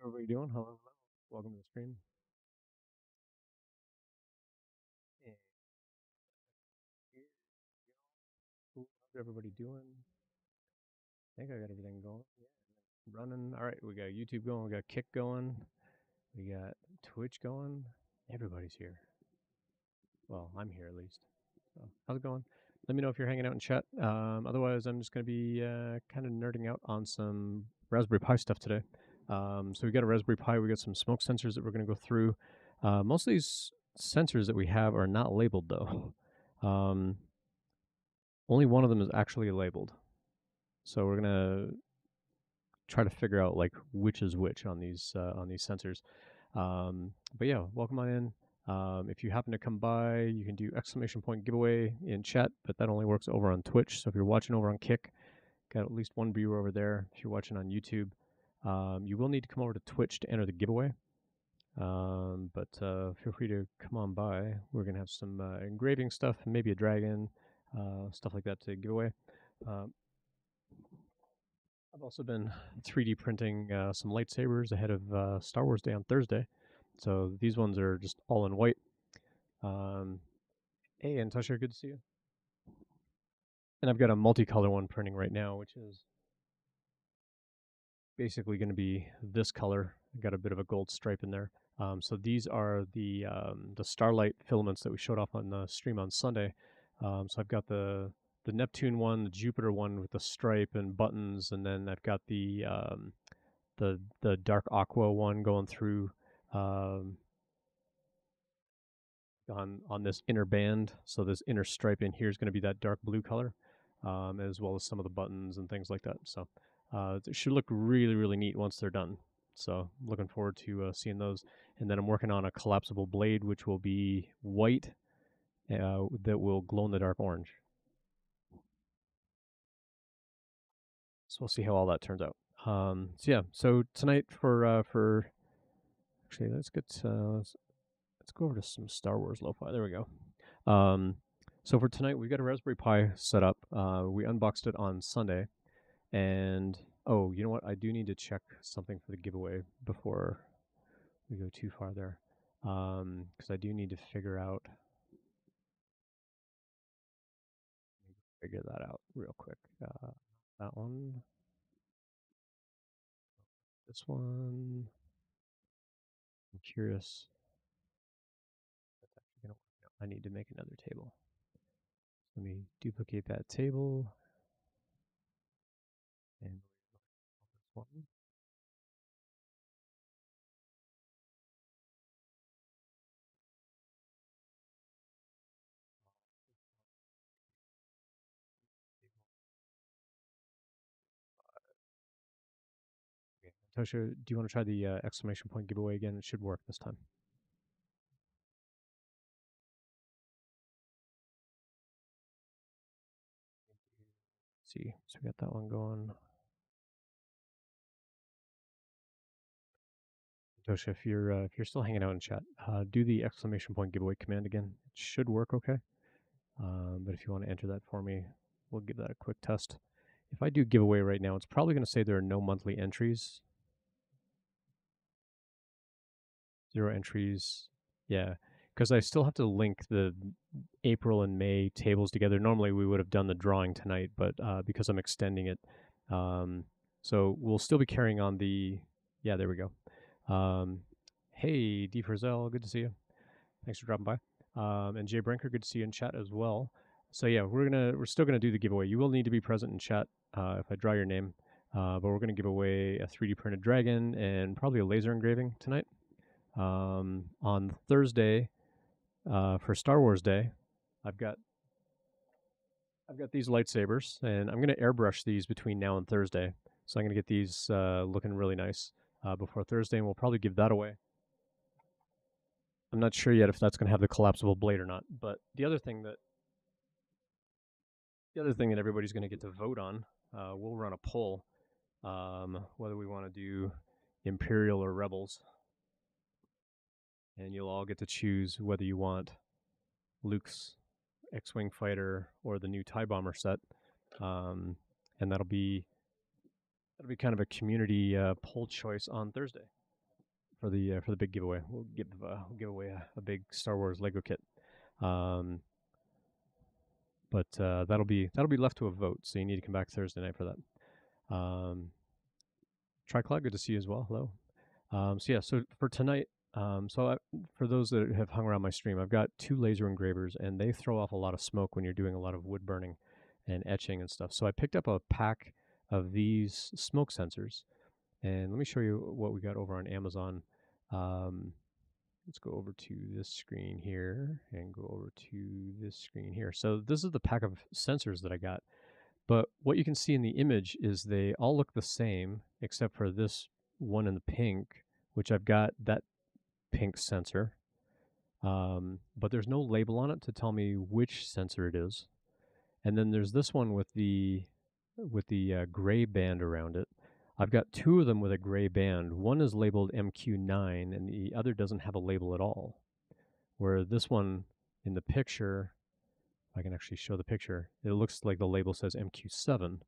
everybody doing? Hello, hello. Welcome to the stream. And here we go. How's everybody doing? I think I got everything going. Yeah, running. All right, we got YouTube going. We got Kick going. We got Twitch going. Everybody's here. Well, I'm here at least. So, how's it going? Let me know if you're hanging out in chat. Otherwise, I'm just going to be kind of nerding out on some Raspberry Pi stuff today. So we got a Raspberry Pi. We got some smoke sensors that we're going to go through. Most of these sensors that we have are not labeled though. Only one of them is actually labeled. So we're gonna try to figure out like which is which on these sensors. But yeah, welcome on in. If you happen to come by, you can do exclamation point giveaway in chat, but that only works over on Twitch. So if you're watching over on Kick, got at least one viewer over there. If you're watching on YouTube, you will need to come over to Twitch to enter the giveaway. But feel free to come on by. We're gonna have some engraving stuff, maybe a dragon, stuff like that to give away. I've also been 3D printing some lightsabers ahead of Star Wars Day on Thursday. So these ones are just all in white. Hey, Antusha, good to see you. And I've got a multicolor one printing right now, which is basically going to be this color. I've got a bit of a gold stripe in there. So these are the Starlight filaments that we showed off on the stream on Sunday. So I've got the Neptune one, the Jupiter one with the stripe and buttons, and then I've got the dark aqua one going through on this inner band. So this inner stripe in here is going to be that dark blue color, as well as some of the buttons and things like that. So it should look really, really neat once they're done. So looking forward to seeing those. And then I'm working on a collapsible blade, which will be white, that will glow in the dark orange. So we'll see how all that turns out. So yeah, so tonight for actually let's go over to some Star Wars lo-fi. There we go. So for tonight, we've got a Raspberry Pi set up. We unboxed it on Sunday, and oh, you know what? I do need to check something for the giveaway before we go too far there, because I do need to figure that out real quick. That one, this one. I'm curious. That's actually gonna work. No, I need to make another table. Let me duplicate that table and this one. Okay. Tosha, do you want to try the exclamation point giveaway again? It should work this time. Let's see, so we got that one going. Tosha, if you're still hanging out in chat, do the exclamation point giveaway command again. It should work okay. But if you want to enter that for me, we'll give that a quick test. If I do giveaway right now, it's probably going to say there are no monthly entries. 0 entries. Yeah, because I still have to link the April and May tables together. Normally we would have done the drawing tonight, but because I'm extending it, so we'll still be carrying on the. Yeah, there we go. Hey, D Frizzell, good to see you. Thanks for dropping by. And Jay Brinker, good to see you in chat as well. So yeah, we're still gonna do the giveaway. You will need to be present in chat if I draw your name, but we're gonna give away a 3D printed dragon and probably a laser engraving tonight. On Thursday, for Star Wars Day, I've got these lightsabers, and I'm going to airbrush these between now and Thursday. So I'm going to get these looking really nice before Thursday, and we'll probably give that away. I'm not sure yet if that's going to have the collapsible blade or not. But the other thing that everybody's going to get to vote on, we'll run a poll whether we want to do Imperial or Rebels, and you'll all get to choose whether you want Luke's X-wing fighter or the new TIE bomber set, and that'll be kind of a community poll choice on Thursday. for the big giveaway. We'll give away a big Star Wars Lego kit. But that'll be left to a vote, so you need to come back Thursday night for that. Triclaw, good to see you as well. Hello. So yeah, so for tonight, for those that have hung around my stream, I've got 2 laser engravers, and they throw off a lot of smoke when you're doing a lot of wood burning and etching and stuff. So I picked up a pack of these smoke sensors, and let me show you what we got over on Amazon. Let's go over to this screen here and go over to this screen here. So this is the pack of sensors that I got. But what you can see in the image is they all look the same, except for this one in the pink, which I've got that pink sensor. But there's no label on it to tell me which sensor it is. And then there's this one with the gray band around it. I've got 2 of them with a gray band. One is labeled MQ9, and the other doesn't have a label at all. Where this one in the picture, if I can actually show the picture, it looks like the label says MQ7.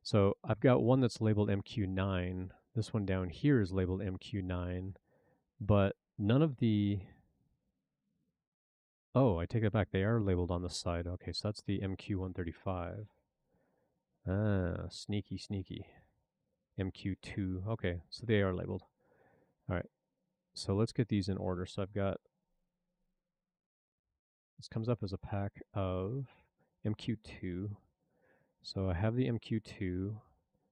So I've got one that's labeled MQ9. This one down here is labeled MQ9, but none of the... Oh, I take it back. They are labeled on the side. Okay, so that's the MQ135. Ah, sneaky, sneaky. MQ2. Okay, so they are labeled. All right, so let's get these in order. So I've got... This comes up as a pack of MQ2. So I have the MQ2.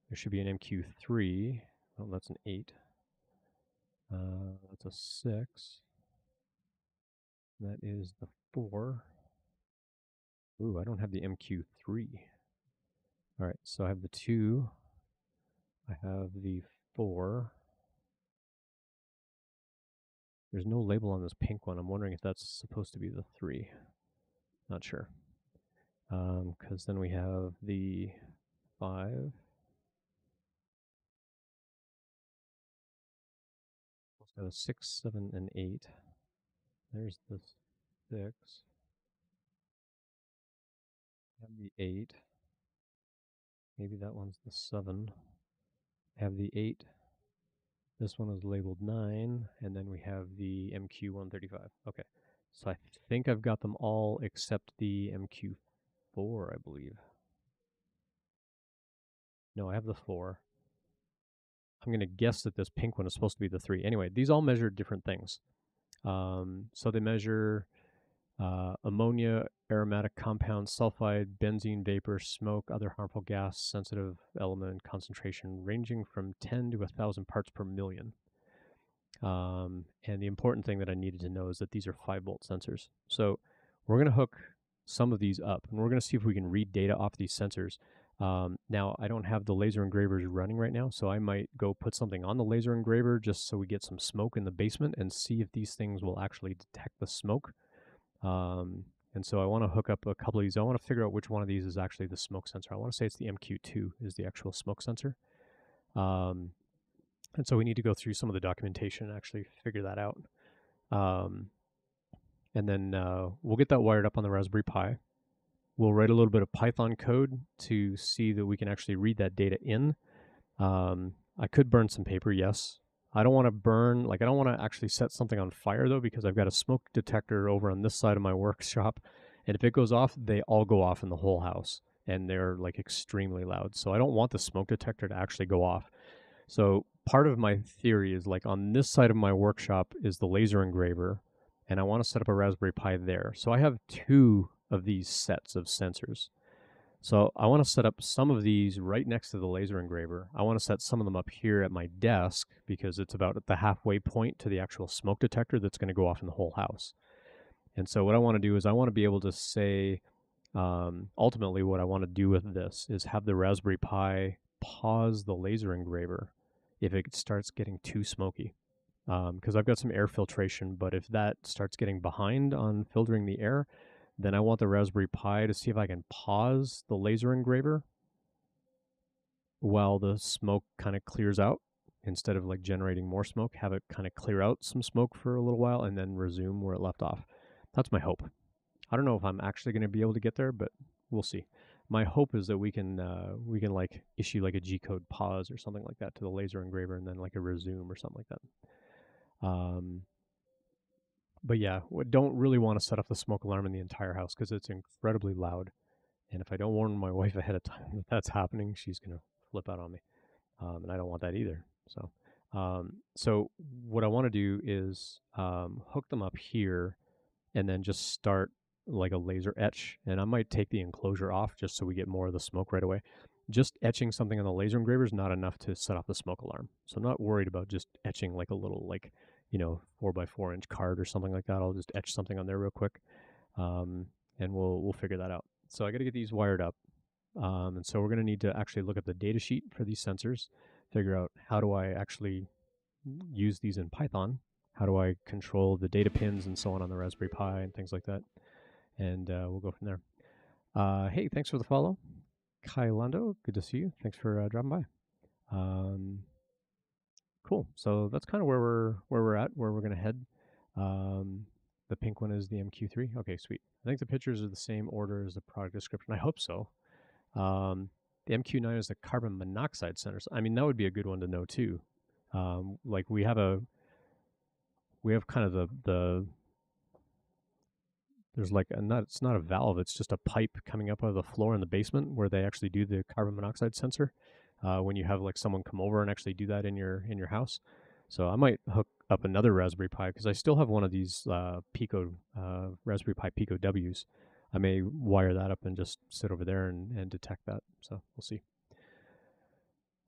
There should be an MQ3. Oh, that's an 8. That's a 6. That is the 4. Ooh, I don't have the MQ3. All right, so I have the 2. I have the 4. There's no label on this pink one. I'm wondering if that's supposed to be the 3. Not sure. Because then we have the 5. Got a 6, 7, and 8. There's the 6. Have the 8. Maybe that one's the 7. Have the 8. This one is labeled 9, and then we have the MQ135. Okay, so I think I've got them all except the MQ4, I believe. No, I have the 4. I'm going to guess that this pink one is supposed to be the 3. Anyway, these all measure different things. So they measure ammonia, aromatic compounds, sulfide, benzene vapor, smoke, other harmful gas, sensitive element concentration ranging from 10 to 1,000 parts per million. And the important thing that I needed to know is that these are 5-volt sensors. So we're going to hook some of these up, and we're going to see if we can read data off these sensors. Now, I don't have the laser engravers running right now, so I might go put something on the laser engraver just so we get some smoke in the basement and see if these things will actually detect the smoke. And so I want to hook up a couple of these. I want to figure out which one of these is actually the smoke sensor. I want to say it's the MQ2 is the actual smoke sensor. And so we need to go through some of the documentation and actually figure that out. And then we'll get that wired up on the Raspberry Pi. We'll write a little bit of Python code to see that we can actually read that data in. I could burn some paper, yes. I don't want to burn, I don't want to actually set something on fire, though, because I've got a smoke detector over on this side of my workshop. And if it goes off, they all go off in the whole house. And they're, extremely loud. So I don't want the smoke detector to actually go off. So part of my theory is, on this side of my workshop is the laser engraver. And I want to set up a Raspberry Pi there. So I have 2 of these sets of sensors. So I want to set up some of these right next to the laser engraver. I want to set some of them up here at my desk because it's about at the halfway point to the actual smoke detector that's going to go off in the whole house. And so what I want to do is I want to be able to say, ultimately what I want to do with this is have the Raspberry Pi pause the laser engraver if it starts getting too smoky. Because I've got some air filtration, but if that starts getting behind on filtering the air, then I want the Raspberry Pi to see if I can pause the laser engraver while the smoke kind of clears out. Instead of generating more smoke, have it kind of clear out some smoke for a little while and then resume where it left off. That's my hope. I don't know if I'm actually going to be able to get there, but we'll see. My hope is that we can issue a G-code pause or something like that to the laser engraver and then a resume or something like that. Um, but yeah, don't really want to set off the smoke alarm in the entire house because it's incredibly loud. And if I don't warn my wife ahead of time that that's happening, she's gonna flip out on me, and I don't want that either. So what I want to do is hook them up here and then just start like a laser etch. And I might take the enclosure off just so we get more of the smoke right away. Just etching something on the laser engraver is not enough to set off the smoke alarm. So I'm not worried about just etching like a little 4x4 inch card or something like that. I'll just etch something on there real quick, um, and we'll figure that out. So I got to get these wired up, and so we're going to need to actually look at the data sheet for these sensors, figure out how do I actually use these in Python. How do I control the data pins and so on the Raspberry Pi and things like that? And we'll go from there. Hey, thanks for the follow. Kai Lando, good to see you. Thanks for dropping by. Cool. So that's kind of where we're at, where we're going to head. The pink one is the MQ3. Okay, sweet. I think the pictures are the same order as the product description. I hope so. The MQ9 is the carbon monoxide sensor. I mean, that would be a good one to know too. Like we have kind of the there's like it's not a valve, it's just a pipe coming up out of the floor in the basement where they actually do the carbon monoxide sensor. When you have like someone come over and actually do that in your house. So I might hook up another Raspberry Pi because I still have one of these Pico Raspberry Pi Pico W's. I may wire that up and just sit over there and detect that. So we'll see.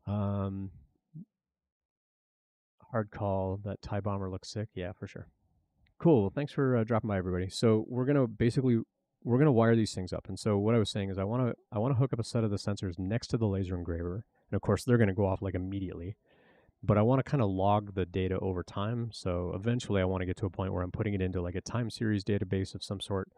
Hard call that TIE bomber looks sick. Yeah, for sure. Cool. Thanks for dropping by, everybody. So we're gonna wire these things up. And so what I was saying is I wanna hook up a set of the sensors next to the laser engraver, and of course they're gonna go off like immediately. But I want to kind of log the data over time. So eventually I want to get to a point where I'm putting it into like a time series database of some sort,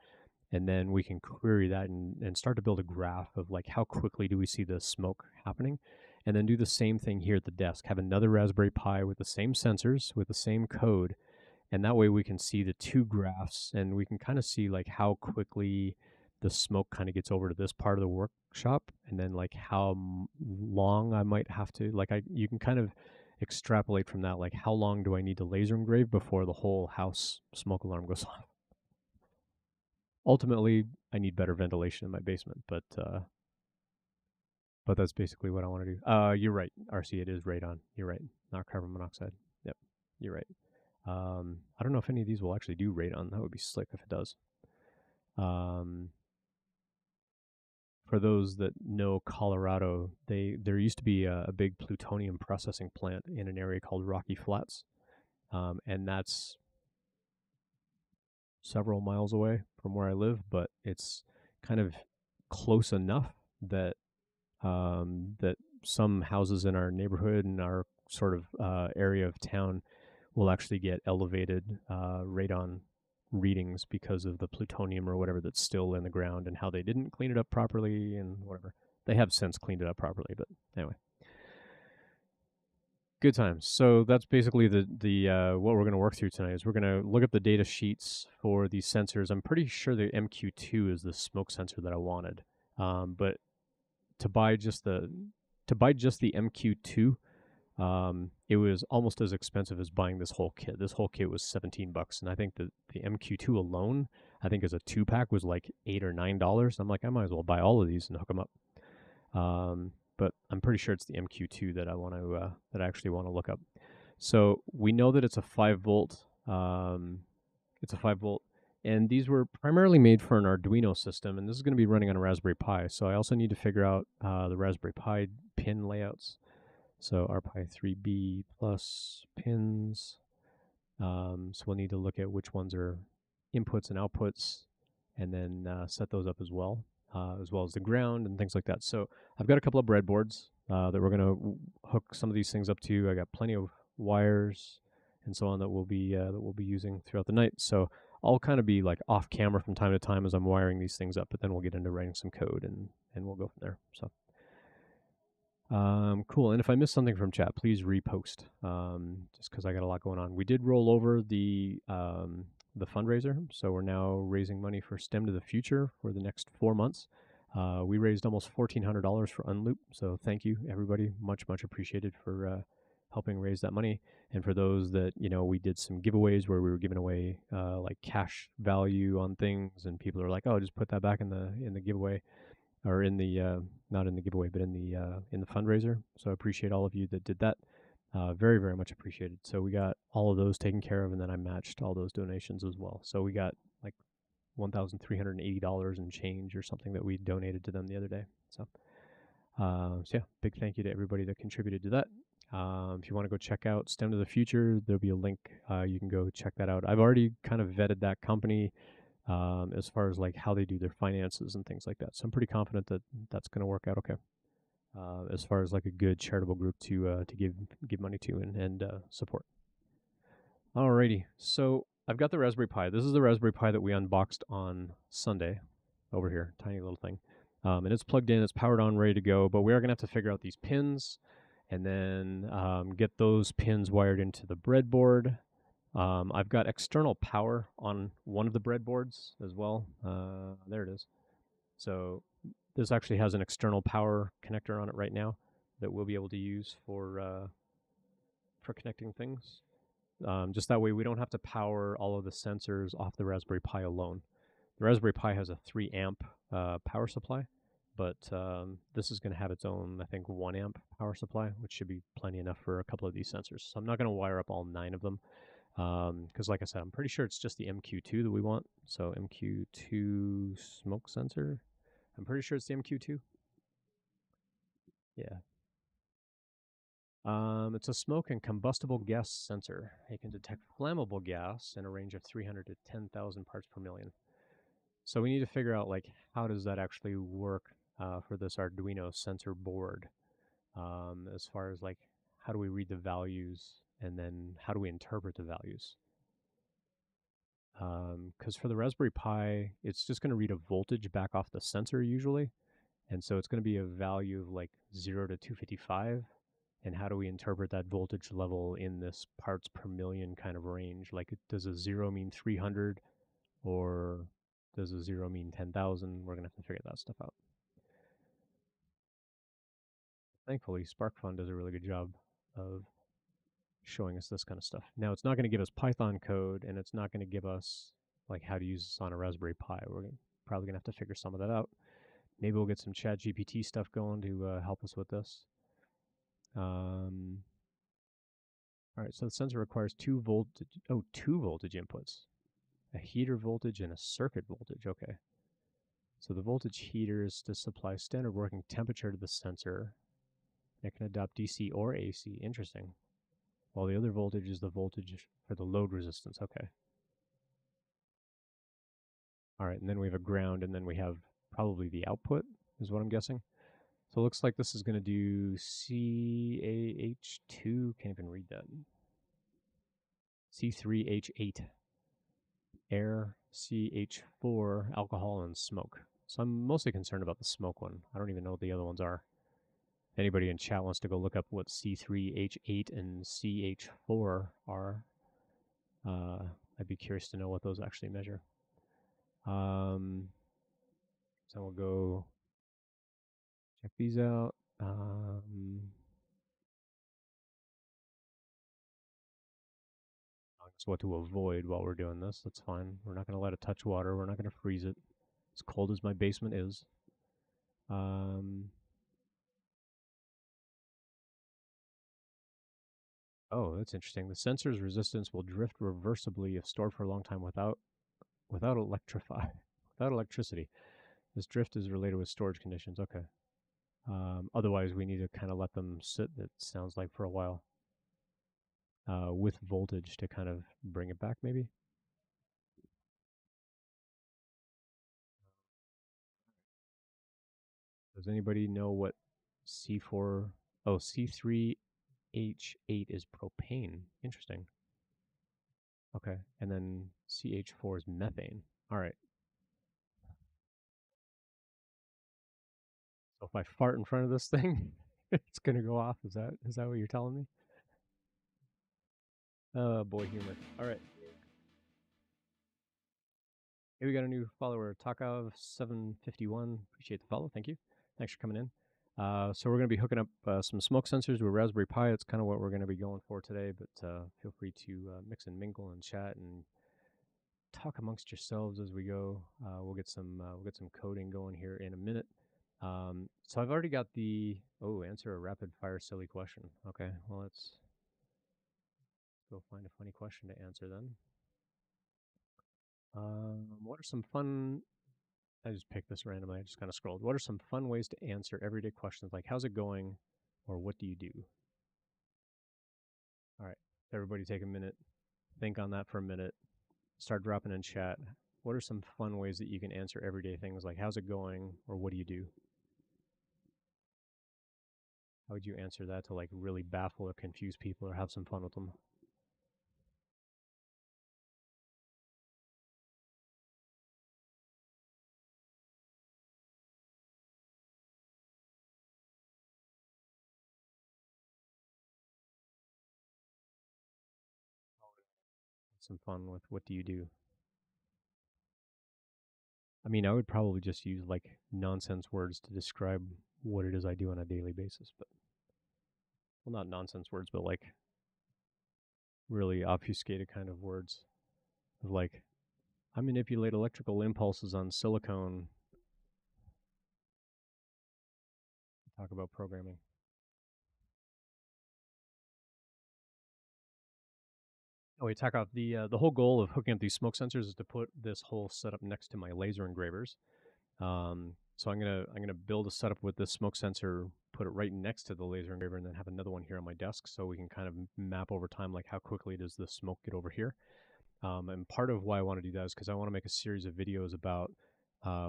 and then we can query that and start to build a graph of like how quickly do we see the smoke happening, and then do the same thing here at the desk. Have another Raspberry Pi with the same sensors with the same code, and that way we can see the two graphs and we can kind of see like how quickly the smoke kind of gets over to this part of the workshop, and then like how long I might have to you can kind of extrapolate from that, like how long do I need to laser engrave before the whole house smoke alarm goes off. Ultimately I need better ventilation in my basement, but that's basically what I want to do. You're right, RC, it is radon. You're right, not carbon monoxide. Yep, you're right. I don't know if any of these will actually do radon. That would be slick if it does. For those that know Colorado, there used to be a big plutonium processing plant in an area called Rocky Flats, and that's several miles away from where I live, but it's kind of close enough that that some houses in our neighborhood and our sort of area of town will actually get elevated radon readings because of the plutonium or whatever that's still in the ground and how they didn't clean it up properly and whatever. They have since cleaned it up properly, but anyway. Good times. So that's basically the what we're going to work through tonight is we're going to look at the data sheets for these sensors. I'm pretty sure the MQ2 is the smoke sensor that I wanted, but to buy just the MQ2, it was almost as expensive as buying this whole kit. This whole kit was $17, and I think the MQ2 alone, I think as a 2-pack was like $8 or $9. I'm like, I might as well buy all of these and hook them up. But I'm pretty sure it's the MQ2 that I actually want to look up. So we know that it's a 5-volt. It's a 5-volt, and these were primarily made for an Arduino system, and this is going to be running on a Raspberry Pi. So I also need to figure out the Raspberry Pi pin layouts. So RPi 3B plus pins. So we'll need to look at which ones are inputs and outputs, and then set those up as well as the ground and things like that. So I've got a couple of breadboards that we're going to hook some of these things up to. I got plenty of wires and so on that we'll be using throughout the night. So I'll kind of be like off camera from time to time as I'm wiring these things up, but then we'll get into writing some code and we'll go from there. So. Cool. And if I missed something from chat, please repost, just because I got a lot going on. We did roll over the fundraiser, so we're now raising money for STEM to the Future for the next 4 months. We raised almost $1,400 for Unloop, so thank you, everybody. Much appreciated for helping raise that money. And for those that, we did some giveaways where we were giving away like cash value on things, and people are like, oh, just put that back in the giveaway, or in the not in the giveaway, but in the fundraiser. So I appreciate all of you that did that. Very, very much appreciated. So we got all of those taken care of, and then I matched all those donations as well. So we got like $1,380 and change or something that we donated to them the other day. So yeah, big thank you to everybody that contributed to that. If you want to go check out STEM to the Future, there'll be a link. You can go check that out. I've already kind of vetted that company as far as like how they do their finances and things like that. So I'm pretty confident that that's going to work out okay. As far as like a good charitable group to give money to and support. Alrighty, so I've got the Raspberry Pi. This is the Raspberry Pi that we unboxed on Sunday. Over here, tiny little thing. And it's plugged in, it's powered on, ready to go, but we are going to have to figure out these pins and then get those pins wired into the breadboard. I've got external power on one of the breadboards as well. There it is. So this actually has an external power connector on it right now that we'll be able to use for connecting things. Just that way we don't have to power all of the sensors off the Raspberry Pi alone. The Raspberry Pi has a 3 amp power supply, but this is going to have its own, I think, 1 amp power supply, which should be plenty enough for a couple of these sensors. So I'm not going to wire up all 9 of them, because like I said, I'm pretty sure it's just the MQ2 that we want. So MQ2 smoke sensor. I'm pretty sure it's the MQ2. Yeah. It's a smoke and combustible gas sensor. It can detect flammable gas in a range of 300 to 10,000 parts per million. So we need to figure out like how does that actually work for this Arduino sensor board, as far as like how do we read the values and then how do we interpret the values? Because for the Raspberry Pi, it's just going to read a voltage back off the sensor usually, and so it's going to be a value of like 0 to 255. And how do we interpret that voltage level in this parts per million kind of range? Like, does a 0 mean 300, or does a 0 mean 10,000? We're going to have to figure that stuff out. Thankfully, SparkFun does a really good job of showing us this kind of stuff. Now, it's not going to give us Python code, and it's not going to give us like how to use this on a Raspberry Pi. We're probably going to have to figure some of that out. Maybe we'll get some ChatGPT stuff going to help us with this. All right, so the sensor requires 2 voltage inputs. A heater voltage and a circuit voltage, okay. So the voltage heater is to supply standard working temperature to the sensor. It can adopt DC or AC, interesting. While the other voltage is the voltage for the load resistance, okay. All right, and then we have a ground, and then we have probably the output, is what I'm guessing. So it looks like this is going to do CaH2, can't even read that. C3H8, air, CH4, alcohol, and smoke. So I'm mostly concerned about the smoke one. I don't even know what the other ones are. Anybody in chat wants to go look up what C3H8 and CH4 are, I'd be curious to know what those actually measure. So we'll go check these out. So what to avoid while we're doing this, that's fine. We're not going to let it touch water. We're not going to freeze it. As cold as my basement is. Oh, that's interesting. The sensor's resistance will drift reversibly if stored for a long time without electricity. This drift is related with storage conditions. Okay. Otherwise, we need to kind of let them sit, it sounds like, for a while with voltage to kind of bring it back, maybe. Does anybody know what C4, oh, C3H8 is propane? Interesting. Okay, and then CH4 is methane. All right. So if I fart in front of this thing, it's gonna go off. Is that what you're telling me? Oh boy, humor. All right. Hey, we got a new follower, Takov751. Appreciate the follow. Thank you. Thanks for coming in. So we're going to be hooking up some smoke sensors with Raspberry Pi. It's kind of what we're going to be going for today, but feel free to mix and mingle and chat and talk amongst yourselves as we go. We'll get some coding going here in a minute. So I've already got the answer a rapid fire silly question. Okay, well let's go find a funny question to answer then. What are some fun? I just picked this randomly. I just kind of scrolled. What are some fun ways to answer everyday questions like "How's it going?" or "What do you do?" All right, everybody, take a minute, think on that for a minute. Start dropping in chat. What are some fun ways that you can answer everyday things like "How's it going?" or "What do you do?" How would you answer that to like really baffle or confuse people or have some fun with them? Some fun with "What do you do?" I mean, I would probably just use like nonsense words to describe what it is I do on a daily basis, but well, not nonsense words, but like really obfuscated kind of words of like, I manipulate electrical impulses on silicone. Talk about programming. Oh, wait, talk off the whole goal of hooking up these smoke sensors is to put this whole setup next to my laser engravers. So I'm gonna build a setup with this smoke sensor, put it right next to the laser engraver, and then have another one here on my desk, so we can kind of map over time, like how quickly does the smoke get over here. And part of why I want to do that is because I want to make a series of videos about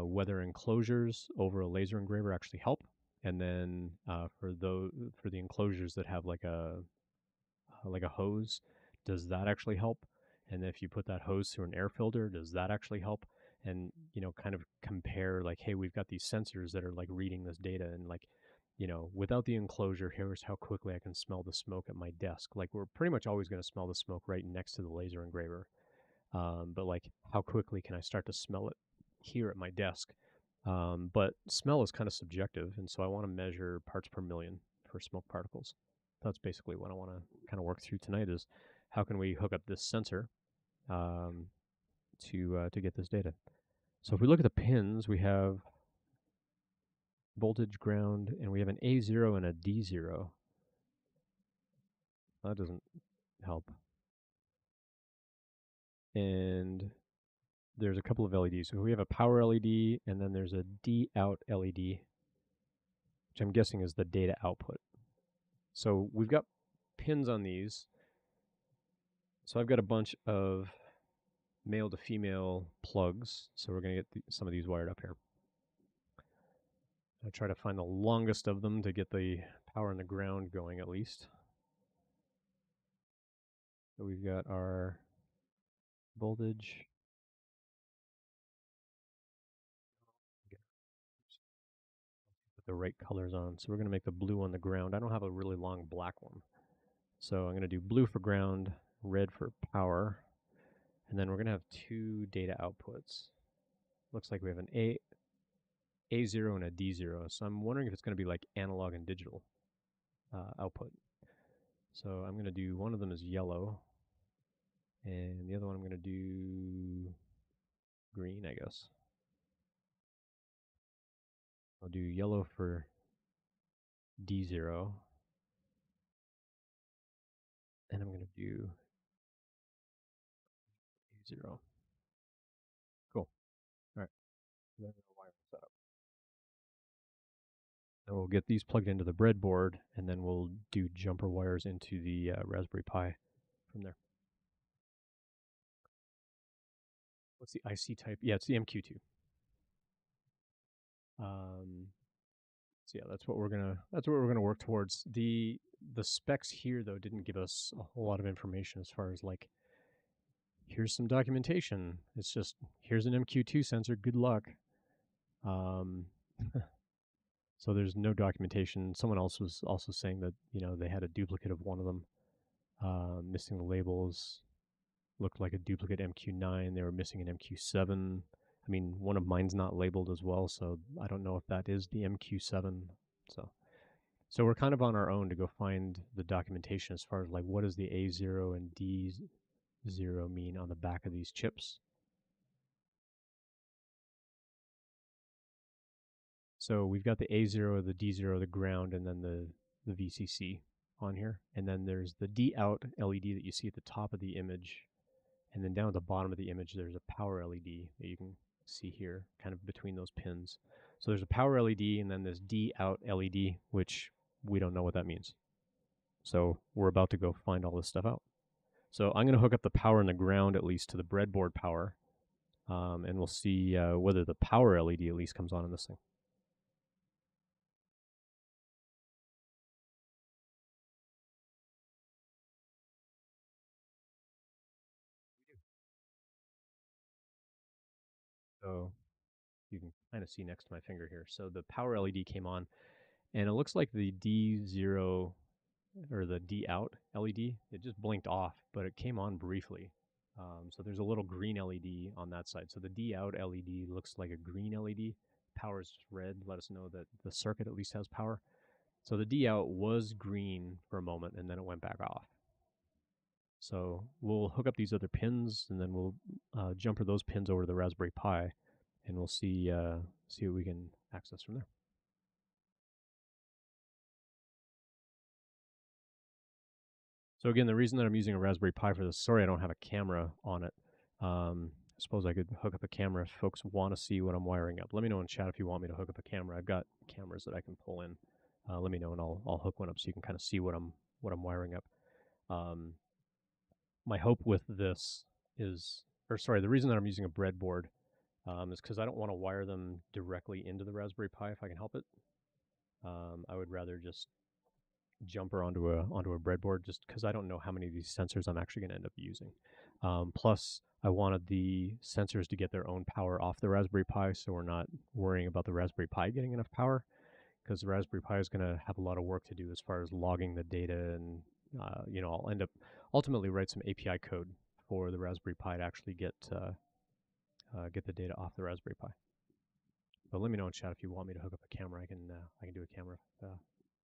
whether enclosures over a laser engraver actually help, and then for the enclosures that have like a hose, does that actually help? And if you put that hose through an air filter, does that actually help? And kind of compare like, hey, we've got these sensors that are like reading this data, and like, without the enclosure, here's how quickly I can smell the smoke at my desk. Like we're pretty much always going to smell the smoke right next to the laser engraver, but like, how quickly can I start to smell it here at my desk? But smell is kind of subjective, and so I want to measure parts per million for smoke particles. That's basically what I want to kind of work through tonight is how can we hook up this sensor um, to get this data. So if we look at the pins, we have voltage, ground, and we have an A0 and a D0. That doesn't help. And there's a couple of LEDs. So we have a power LED, and then there's a D out LED, which I'm guessing is the data output. So we've got pins on these. So I've got a bunch of male to female plugs. So we're going to get some of these wired up here. I try to find the longest of them to get the power and the ground going at least. So we've got our voltage. Put the right colors on. So we're going to make the blue on the ground. I don't have a really long black one. So I'm going to do blue for ground, red for power. And then we're going to have two data outputs. Looks like we have an A0 and a D0. So I'm wondering if it's going to be like analog and digital output. So I'm going to do one of them is yellow, and the other one I'm going to do green, I guess. I'll do yellow for D0, and I'm going to do A0. Cool. All right. Then we'll wire this up. Then we'll get these plugged into the breadboard, and then we'll do jumper wires into the Raspberry Pi from there. What's the IC type? Yeah, it's the MQ2. So yeah, that's what we're gonna work towards. The specs here though didn't give us a whole lot of information as far as like, here's some documentation. It's just here's an MQ2 sensor. Good luck. Um, so there's no documentation. Someone else was also saying that they had a duplicate of one of them, missing the labels. Looked like a duplicate MQ9. They were missing an MQ7. I mean, one of mine's not labeled as well, so I don't know if that is the MQ7. So we're kind of on our own to go find the documentation as far as like what does the A0 and D0 mean on the back of these chips. So we've got the A0, the D0, the ground, and then the VCC on here. And then there's the D out LED that you see at the top of the image. And then down at the bottom of the image, there's a power LED that you can see here, kind of between those pins. So there's a power LED and then this D out LED, which we don't know what that means. So we're about to go find all this stuff out. So I'm going to hook up the power and the ground at least to the breadboard power, and we'll see whether the power LED at least comes on in this thing. So you can kind of see next to my finger here. So the power LED came on, and it looks like the D0 or the D out LED, it just blinked off, but it came on briefly. So there's a little green LED on that side. So the D out LED looks like a green LED. Power is red. Let us know that the circuit at least has power. So the D out was green for a moment, and then it went back off. So we'll hook up these other pins, and then we'll jumper those pins over to the Raspberry Pi, and we'll see what we can access from there. So again, the reason that I'm using a Raspberry Pi for this, sorry I don't have a camera on it. I suppose I could hook up a camera if folks want to see what I'm wiring up. Let me know in chat if you want me to hook up a camera. I've got cameras that I can pull in. Let me know and I'll hook one up so you can kind of see what I'm wiring up. My hope with this is, or sorry, the reason that I'm using a breadboard is because I don't want to wire them directly into the Raspberry Pi if I can help it. I would rather just jumper onto a breadboard just because I don't know how many of these sensors I'm actually going to end up using. Plus, I wanted the sensors to get their own power off the Raspberry Pi, so we're not worrying about the Raspberry Pi getting enough power, because the Raspberry Pi is going to have a lot of work to do as far as logging the data, and I'll end up ultimately write some API code for the Raspberry Pi to actually get the data off the Raspberry Pi. But let me know in chat if you want me to hook up a camera. I can do a camera if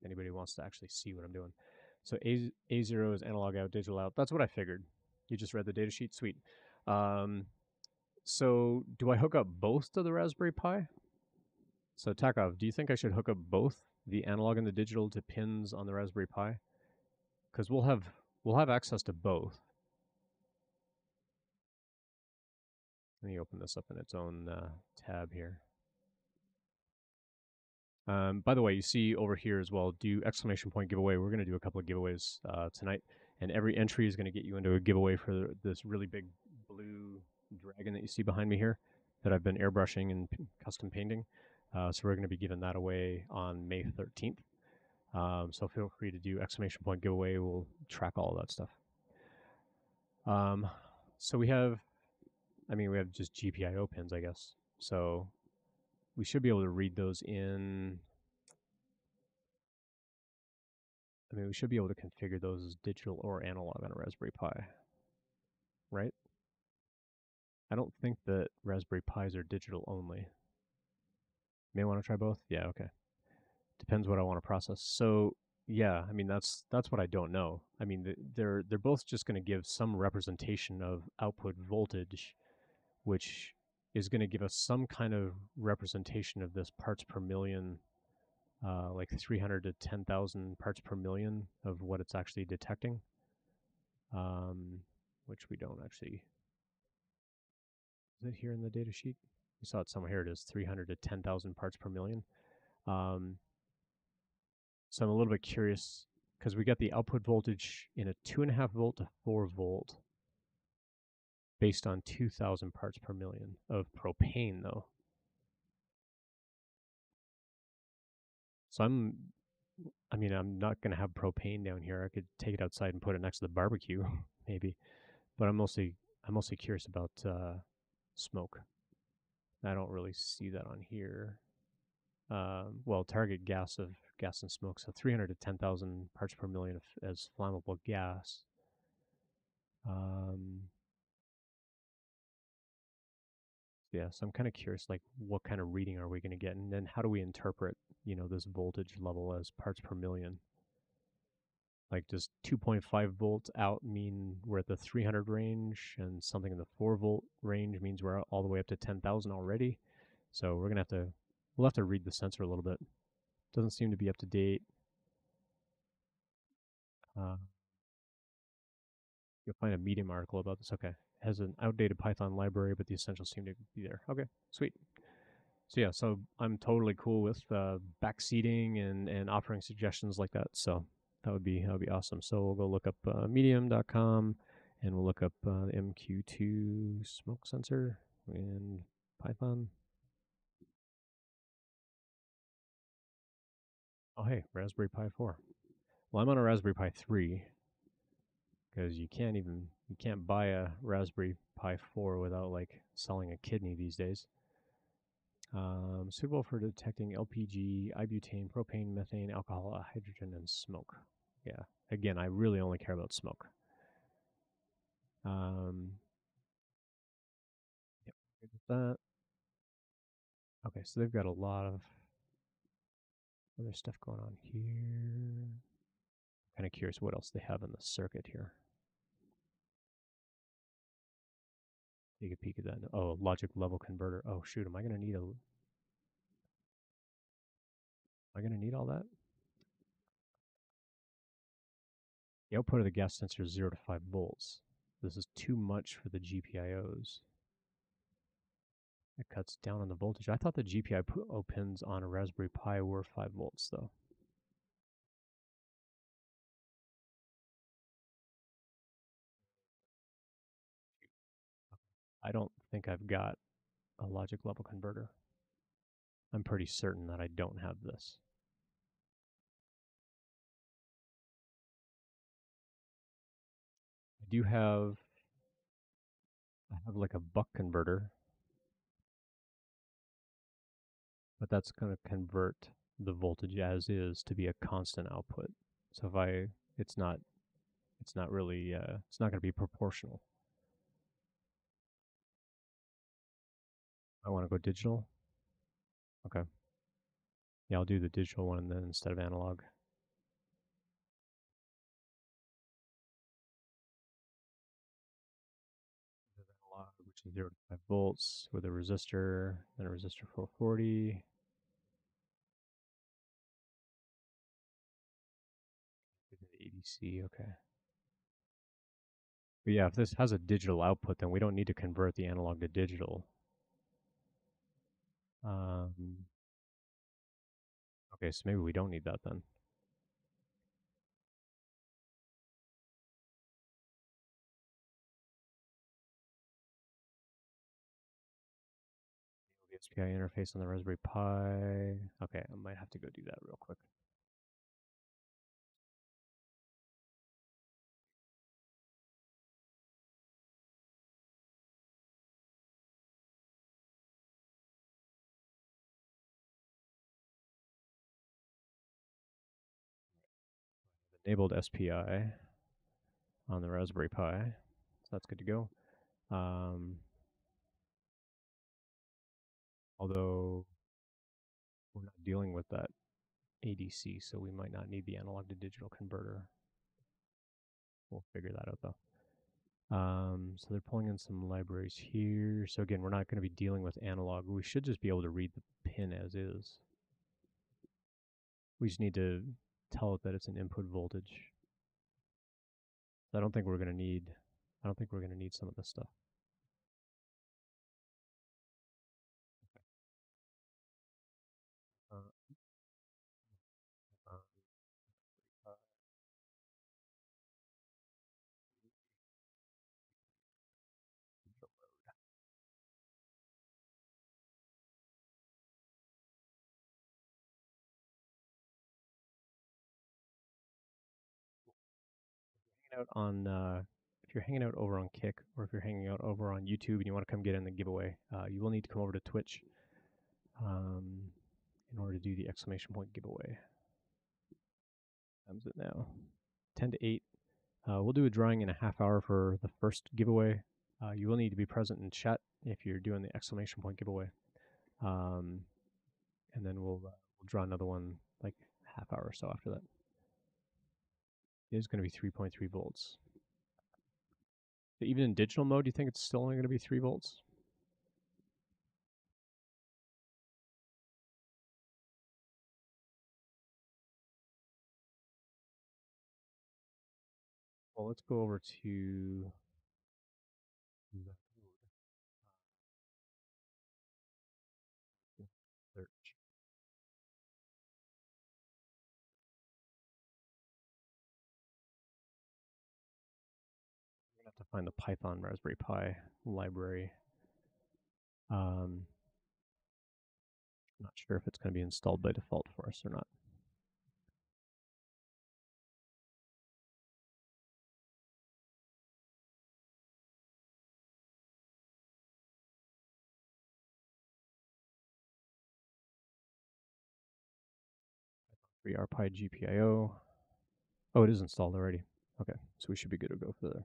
anybody wants to actually see what I'm doing. So A0 is analog out, digital out. That's what I figured. You just read the data sheet? Sweet. So do I hook up both to the Raspberry Pi? So Takov, do you think I should hook up both the analog and the digital to pins on the Raspberry Pi? Because we'll have access to both. Let me open this up in its own tab here. By the way, you see over here as well, do exclamation point giveaway. We're going to do a couple of giveaways tonight, and every entry is going to get you into a giveaway for this really big blue dragon that you see behind me here that I've been airbrushing and custom painting. So we're going to be giving that away on May 13th. So feel free to do exclamation point giveaway. We'll track all of that stuff. So we have just GPIO pins, I guess. So we should be able to read those in. We should be able to configure those as digital or analog on a Raspberry Pi, right? I don't think that Raspberry Pis are digital only. May want to try both? Yeah, okay. Depends what I want to process. So yeah, that's what I don't know. They're both just going to give some representation of output voltage, which is going to give us some kind of representation of this parts per million, like 300 to 10,000 parts per million of what it's actually detecting, which we don't actually. Is it here in the data sheet? We saw it somewhere. Here it is, 300 to 10,000 parts per million. So I'm a little bit curious because we got the output voltage in a 2.5 volt to 4 volt based on 2,000 parts per million of propane, though. So I'm not going to have propane down here. I could take it outside and put it next to the barbecue, maybe. But I'm mostly curious about smoke. I don't really see that on here. Well, target gas and smoke. So 300 to 10,000 parts per million as flammable gas. Yeah, so I'm kind of curious, like, what kind of reading are we going to get, and then how do we interpret this voltage level as parts per million. Like, does 2.5 volts out mean we're at the 300 range, and something in the 4-volt range means we're all the way up to 10,000 already? So we'll have to read the sensor a little bit. Doesn't seem to be up to date. You'll find a Medium article about this. Okay. It has an outdated Python library, but the essentials seem to be there. Okay, sweet. So yeah, so I'm totally cool with backseating and offering suggestions like that. So that would be awesome. So we'll go look up medium.com and we'll look up the MQ2 smoke sensor and Python. Oh hey, Raspberry Pi 4. Well, I'm on a Raspberry Pi 3 because you can't buy a Raspberry Pi 4 without like selling a kidney these days. Suitable for detecting LPG, ibutane, propane, methane, alcohol, hydrogen, and smoke. Yeah. Again, I really only care about smoke. Yep. Good with that. Okay, so they've got a lot of other stuff going on here. Kind of curious what else they have in the circuit here. Take a peek at that. Oh, logic level converter. Oh shoot, am I gonna need all that? The output of the gas sensor is 0 to 5 volts. This is too much for the GPIOs. It cuts down on the voltage. I thought the GPIO pins on a Raspberry Pi were 5 volts, though. I don't think I've got a logic level converter. I'm pretty certain that I don't have this. I have like a buck converter, but that's going to convert the voltage as is to be a constant output. So it's not really, it's not going to be proportional. I want to go digital. Okay. Yeah, I'll do the digital one then instead of analog. Analog, which is 0 to 5 volts with a resistor, then a resistor 440. ADC, okay. But yeah, if this has a digital output, then we don't need to convert the analog to digital. Okay, so maybe we don't need that then. The SPI interface on the Raspberry Pi. Okay, I might have to go do that real quick. Enabled SPI on the Raspberry Pi, so that's good to go. Although we're not dealing with that ADC, so we might not need the analog to digital converter. We'll figure that out though. So they're pulling in some libraries here. So again, we're not going to be dealing with analog. We should just be able to read the pin as is. We just need to tell it that it's an input voltage. I don't think we're going to need some of this stuff. Uh, out on if you're hanging out over on Kick or if you're hanging out over on YouTube and you want to come get in the giveaway, you will need to come over to Twitch in order to do the exclamation point giveaway. Time's it now? 10 to 8. We'll do a drawing in a half hour for the first giveaway. You will need to be present in chat if you're doing the exclamation point giveaway. And then we'll I'll draw another one like half hour or so after that. It is going to be 3.3 volts. But even in digital mode, do you think it's still only going to be 3 volts? Well, let's go over to the search. We're going to have to find the Python Raspberry Pi library. Not sure if it's going to be installed by default for us or not. FreeRPi GPIO. Oh, it is installed already. Okay, so we should be good to go for that.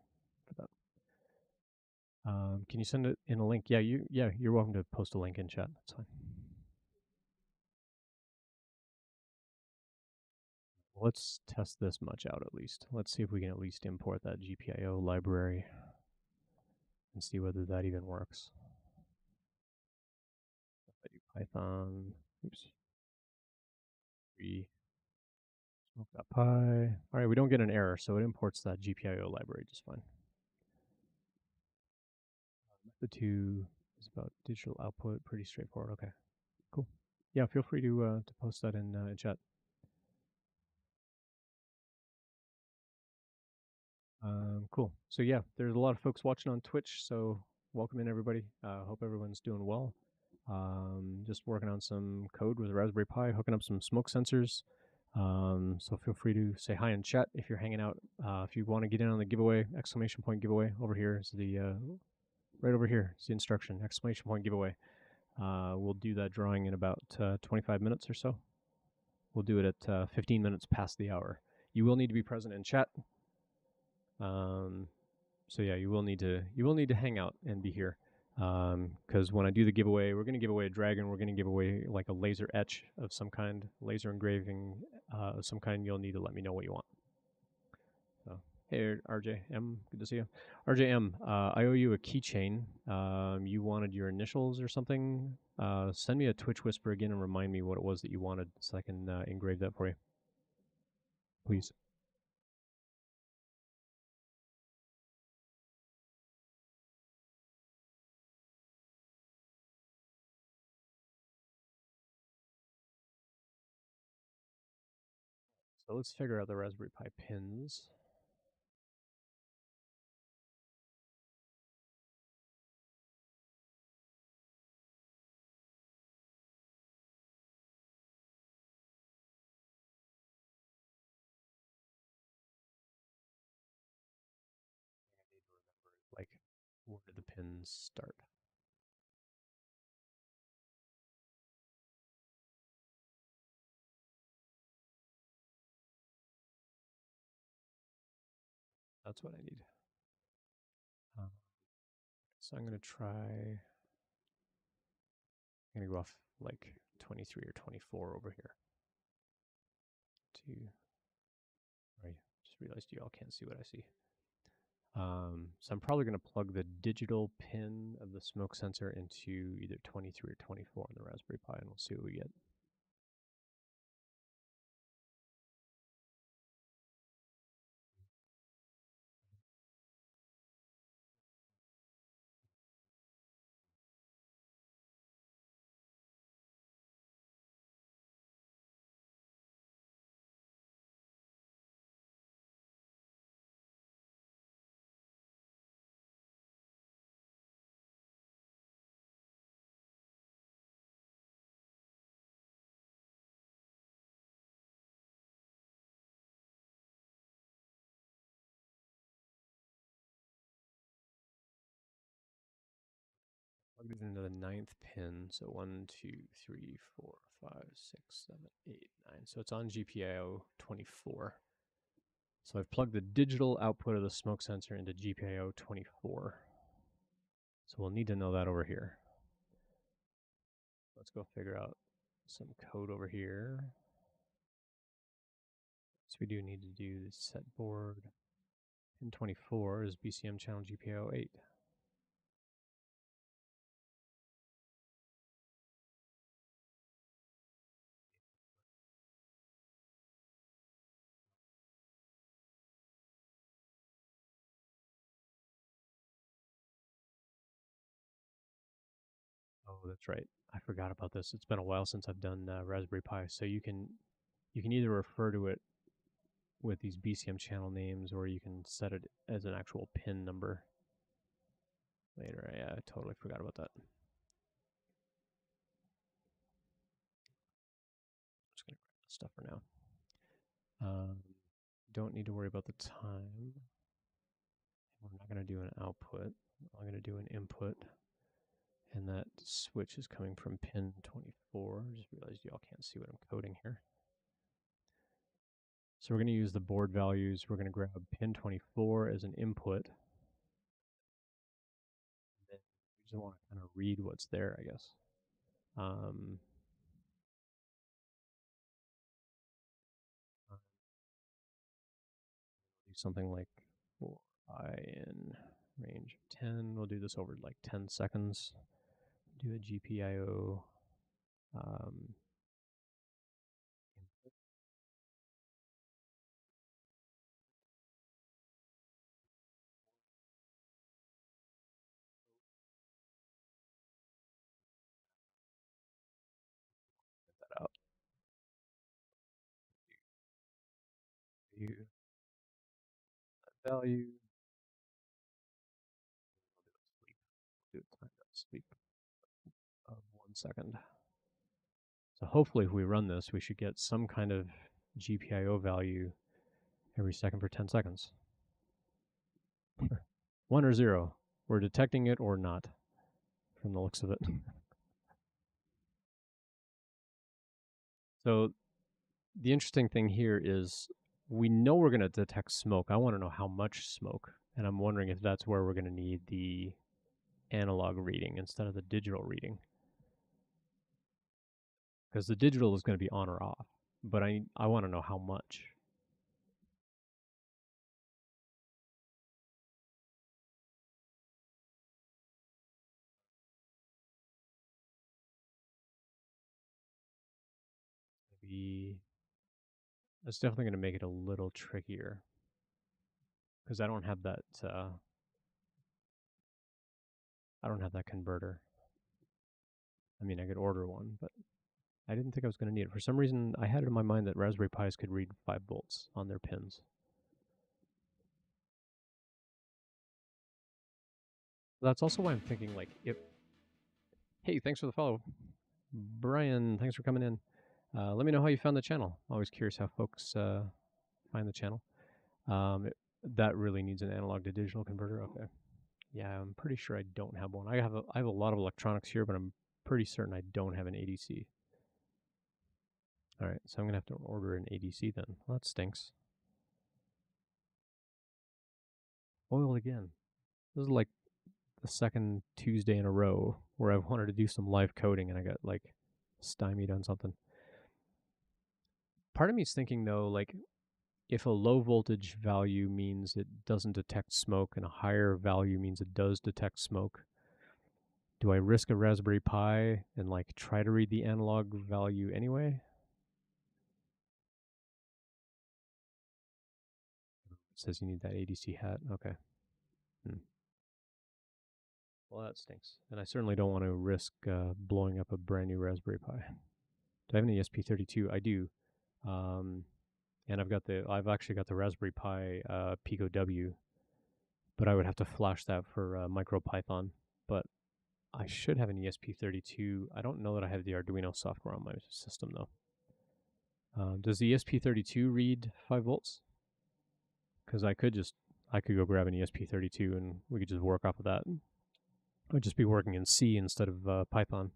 Can you send it in a link? Yeah, you're welcome to post a link in chat. That's fine. Let's test this much out at least. Let's see if we can at least import that GPIO library and see whether that even works. If I do Python, oops, free smoke.py. All right, we don't get an error, so it imports that GPIO library just fine. Method 2 is about digital output, pretty straightforward. Okay, cool. Yeah, feel free to post that in chat. Cool. So yeah, there's a lot of folks watching on Twitch, so welcome in everybody. Hope everyone's doing well. Just working on some code with Raspberry Pi, hooking up some smoke sensors. So feel free to say hi in chat if you're hanging out. If you want to get in on the giveaway, exclamation point giveaway over here is the right over here is the instruction, exclamation point giveaway. We'll do that drawing in about 25 minutes or so. We'll do it at 15 minutes past the hour. You will need to be present in chat. So yeah, you will need to hang out and be here, because when I do the giveaway, we're going to give away a dragon. We're going to give away like a laser etch of some kind, laser engraving of some kind. You'll need to let me know what you want. So hey, RJM, good to see you. RJM, I owe you a keychain. You wanted your initials or something. Send me a Twitch whisper again and remind me what it was that you wanted, so I can engrave that for you, please. So let's figure out the Raspberry Pi pins. Like, where do the pins start? That's what I need. So I'm going to try, I'm going to go off like 23 or 24 over here. I just realized you all can't see what I see. So I'm probably going to plug the digital pin of the smoke sensor into either 23 or 24 on the Raspberry Pi, and we'll see what we get. Plug it into the 9th pin, so 1, 2, 3, 4, 5, 6, 7, 8, 9. So it's on GPIO 24. So I've plugged the digital output of the smoke sensor into GPIO 24. So we'll need to know that over here. Let's go figure out some code over here. So we do need to do the set board. Pin 24 is BCM channel GPIO 8. Oh, that's right. I forgot about this. It's been a while since I've done Raspberry Pi. So you can either refer to it with these BCM channel names, or you can set it as an actual pin number later. Yeah, I totally forgot about that. I'm just gonna grab this stuff for now. Don't need to worry about the time. We're not going to do an output. I'm going to do an input. And that switch is coming from pin 24. I just realized y'all can't see what I'm coding here. So we're going to use the board values. We're going to grab pin 24 as an input. And then we just want to kind of read what's there, I guess. Do something like for I in range of 10. We'll do this over like 10 seconds. Do a GPIO that out. View that value. We'll do a time.sleep of 1 second. So hopefully if we run this, we should get some kind of GPIO value every second for 10 seconds. 1 or 0. We're detecting it or not, from the looks of it. So the interesting thing here is we know we're going to detect smoke. I want to know how much smoke. And I'm wondering if that's where we're going to need the analog reading instead of the digital reading. Because the digital is going to be on or off. But I want to know how much. That's definitely going to make it a little trickier. Because I don't have that converter. I mean, I could order one, but I didn't think I was going to need it. For some reason, I had it in my mind that Raspberry Pis could read 5 volts on their pins. That's also why I'm thinking, like, if... Hey, thanks for the follow. Brian, thanks for coming in. Let me know how you found the channel. Always curious how folks find the channel. That really needs an analog to digital converter. Okay. Yeah, I'm pretty sure I don't have one. I have a lot of electronics here, but I'm pretty certain I don't have an ADC. All right, so I'm going to have to order an ADC then. Well, that stinks. Oil again. This is like the second Tuesday in a row where I wanted to do some live coding and I got like stymied on something. Part of me is thinking though, like if a low voltage value means it doesn't detect smoke and a higher value means it does detect smoke, do I risk a Raspberry Pi and like try to read the analog value anyway? It says you need that ADC hat. Okay. Well, that stinks. And I certainly don't want to risk blowing up a brand new Raspberry Pi. Do I have an ESP32? I do. And I've actually got the Raspberry Pi Pico W, but I would have to flash that for MicroPython. But I should have an ESP32. I don't know that I have the Arduino software on my system though. Does the ESP32 read 5 volts? Because I could go grab an ESP32 and we could just work off of that. I'd just be working in C instead of Python.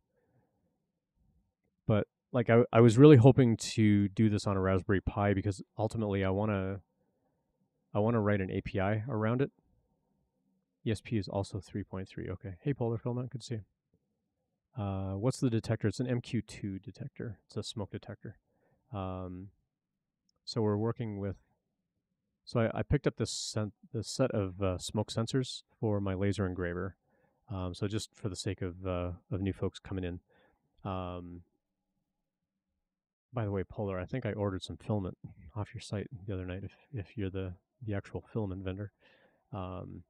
But like I was really hoping to do this on a Raspberry Pi because ultimately I want to write an API around it. ESP is also 3.3. Okay. Hey, Polar Filament, good to see you. What's the detector? It's an MQ2 detector. It's a smoke detector. So we're working with. So I picked up this set of smoke sensors for my laser engraver. So just for the sake of new folks coming in. By the way, Polar, I think I ordered some filament off your site the other night. If you're the actual filament vendor, I've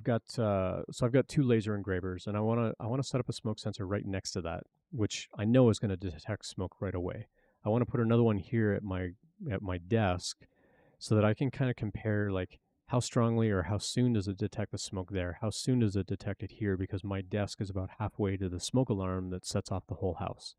got I've got 2 laser engravers, and I wanna set up a smoke sensor right next to that, which I know is going to detect smoke right away. I want to put another one here at my desk, so that I can kind of compare like how strongly or how soon does it detect the smoke there? How soon does it detect it here? Because my desk is about halfway to the smoke alarm that sets off the whole house.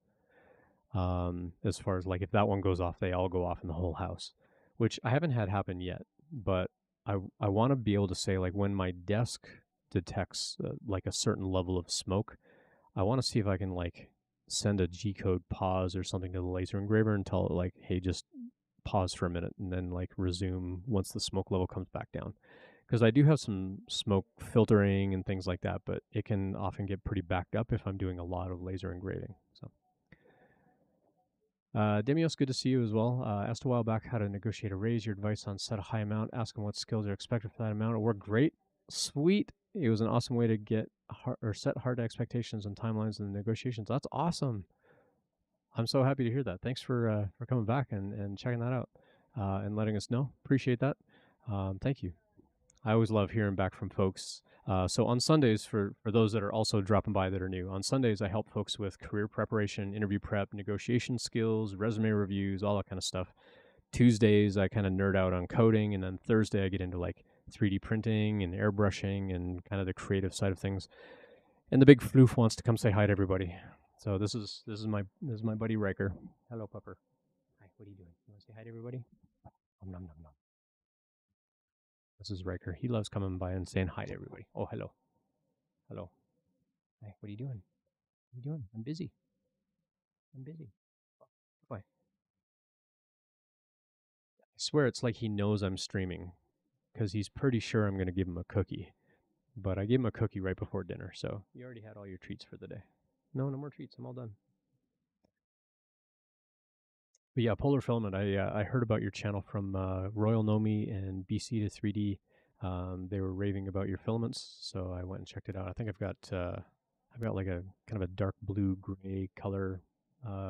As far as like if that one goes off, they all go off in the whole house, which I haven't had happen yet. But I want to be able to say like when my desk detects like a certain level of smoke, I want to see if I can like send a G-code pause or something to the laser engraver and tell it like, hey, just pause for a minute and then like resume once the smoke level comes back down. Because I do have some smoke filtering and things like that, but it can often get pretty backed up if I'm doing a lot of laser engraving. So. Demios, good to see you as well. Asked a while back how to negotiate a raise. Your advice on set a high amount. Ask them what skills are expected for that amount. It worked great. Sweet. It was an awesome way to get or set hard expectations and timelines in the negotiations. That's awesome. I'm so happy to hear that. Thanks for coming back and checking that out and letting us know. Appreciate that. Thank you. I always love hearing back from folks. So on Sundays, for those that are also dropping by that are new, on Sundays I help folks with career preparation, interview prep, negotiation skills, resume reviews, all that kind of stuff. Tuesdays I kind of nerd out on coding, and then Thursday I get into like 3D printing and airbrushing and kind of the creative side of things. And the big floof wants to come say hi to everybody. So this is my buddy Riker. Hello, Pupper. Hi. What are you doing? You want to say hi to everybody? Nom nom nom nom. This is Riker. He loves coming by and saying hi to everybody. Oh, hello. Hello. Hi. What are you doing? What are you doing? I'm busy. I'm busy. Bye. I swear it's like he knows I'm streaming because he's pretty sure I'm going to give him a cookie. But I gave him a cookie right before dinner, so you already had all your treats for the day. No, no more treats. I'm all done. But yeah, Polar Filament. I heard about your channel from Royal Nomi and BC to 3D. They were raving about your filaments, so I went and checked it out. I think I've got like a kind of a dark blue gray color.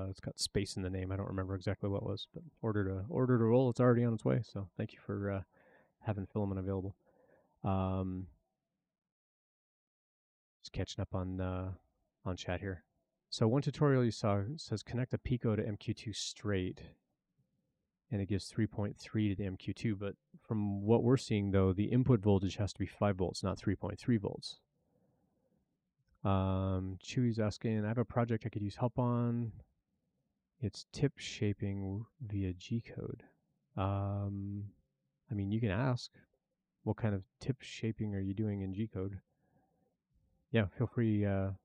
It's got space in the name. I don't remember exactly what it was, but ordered a roll. It's already on its way. So thank you for having filament available. Just catching up on chat here. So one tutorial you saw says connect a Pico to MQ2 straight, and it gives 3.3 to the MQ2. But from what we're seeing, though, the input voltage has to be 5 volts, not 3.3 volts. Chewy's asking, I have a project I could use help on. It's tip shaping via G-code. I mean, you can ask, what kind of tip shaping are you doing in G-code? Yeah, feel free to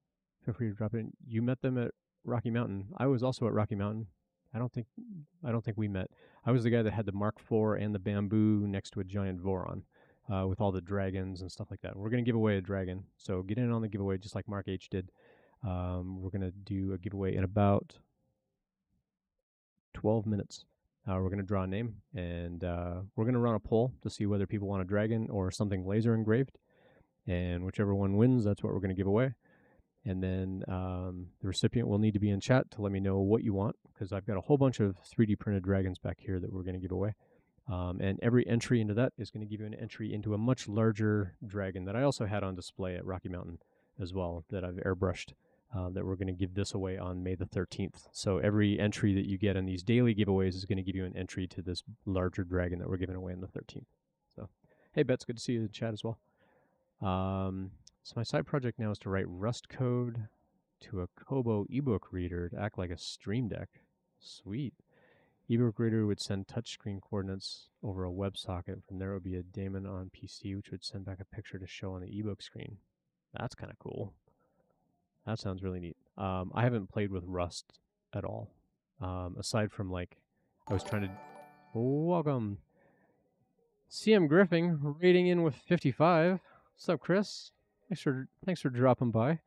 drop it. You met them at Rocky Mountain. I was also at Rocky Mountain. I don't think we met. I was the guy that had the Mark IV and the bamboo next to a giant Voron with all the dragons and stuff like that. We're going to give away a dragon, so get in on the giveaway just like Mark H did. We're going to do a giveaway in about 12 minutes. We're going to draw a name, and we're going to run a poll to see whether people want a dragon or something laser engraved. And whichever one wins, that's what we're going to give away. And then the recipient will need to be in chat to let me know what you want, because I've got a whole bunch of 3D printed dragons back here that we're going to give away. And every entry into that is going to give you an entry into a much larger dragon that I also had on display at Rocky Mountain as well, that I've airbrushed, that we're going to give this away on May the 13th. So every entry that you get in these daily giveaways is going to give you an entry to this larger dragon that we're giving away on the 13th. So, hey, Bets, good to see you in chat as well. So my side project now is to write Rust code to a Kobo ebook reader to act like a Stream Deck. Sweet. Ebook reader would send touchscreen coordinates over a WebSocket. From there would be a daemon on PC, which would send back a picture to show on the ebook screen. That's kind of cool. That sounds really neat. I haven't played with Rust at all. Aside from like, I was trying to... Welcome. CM Griffing rating in with 55. What's up, Chris? Thanks for dropping by.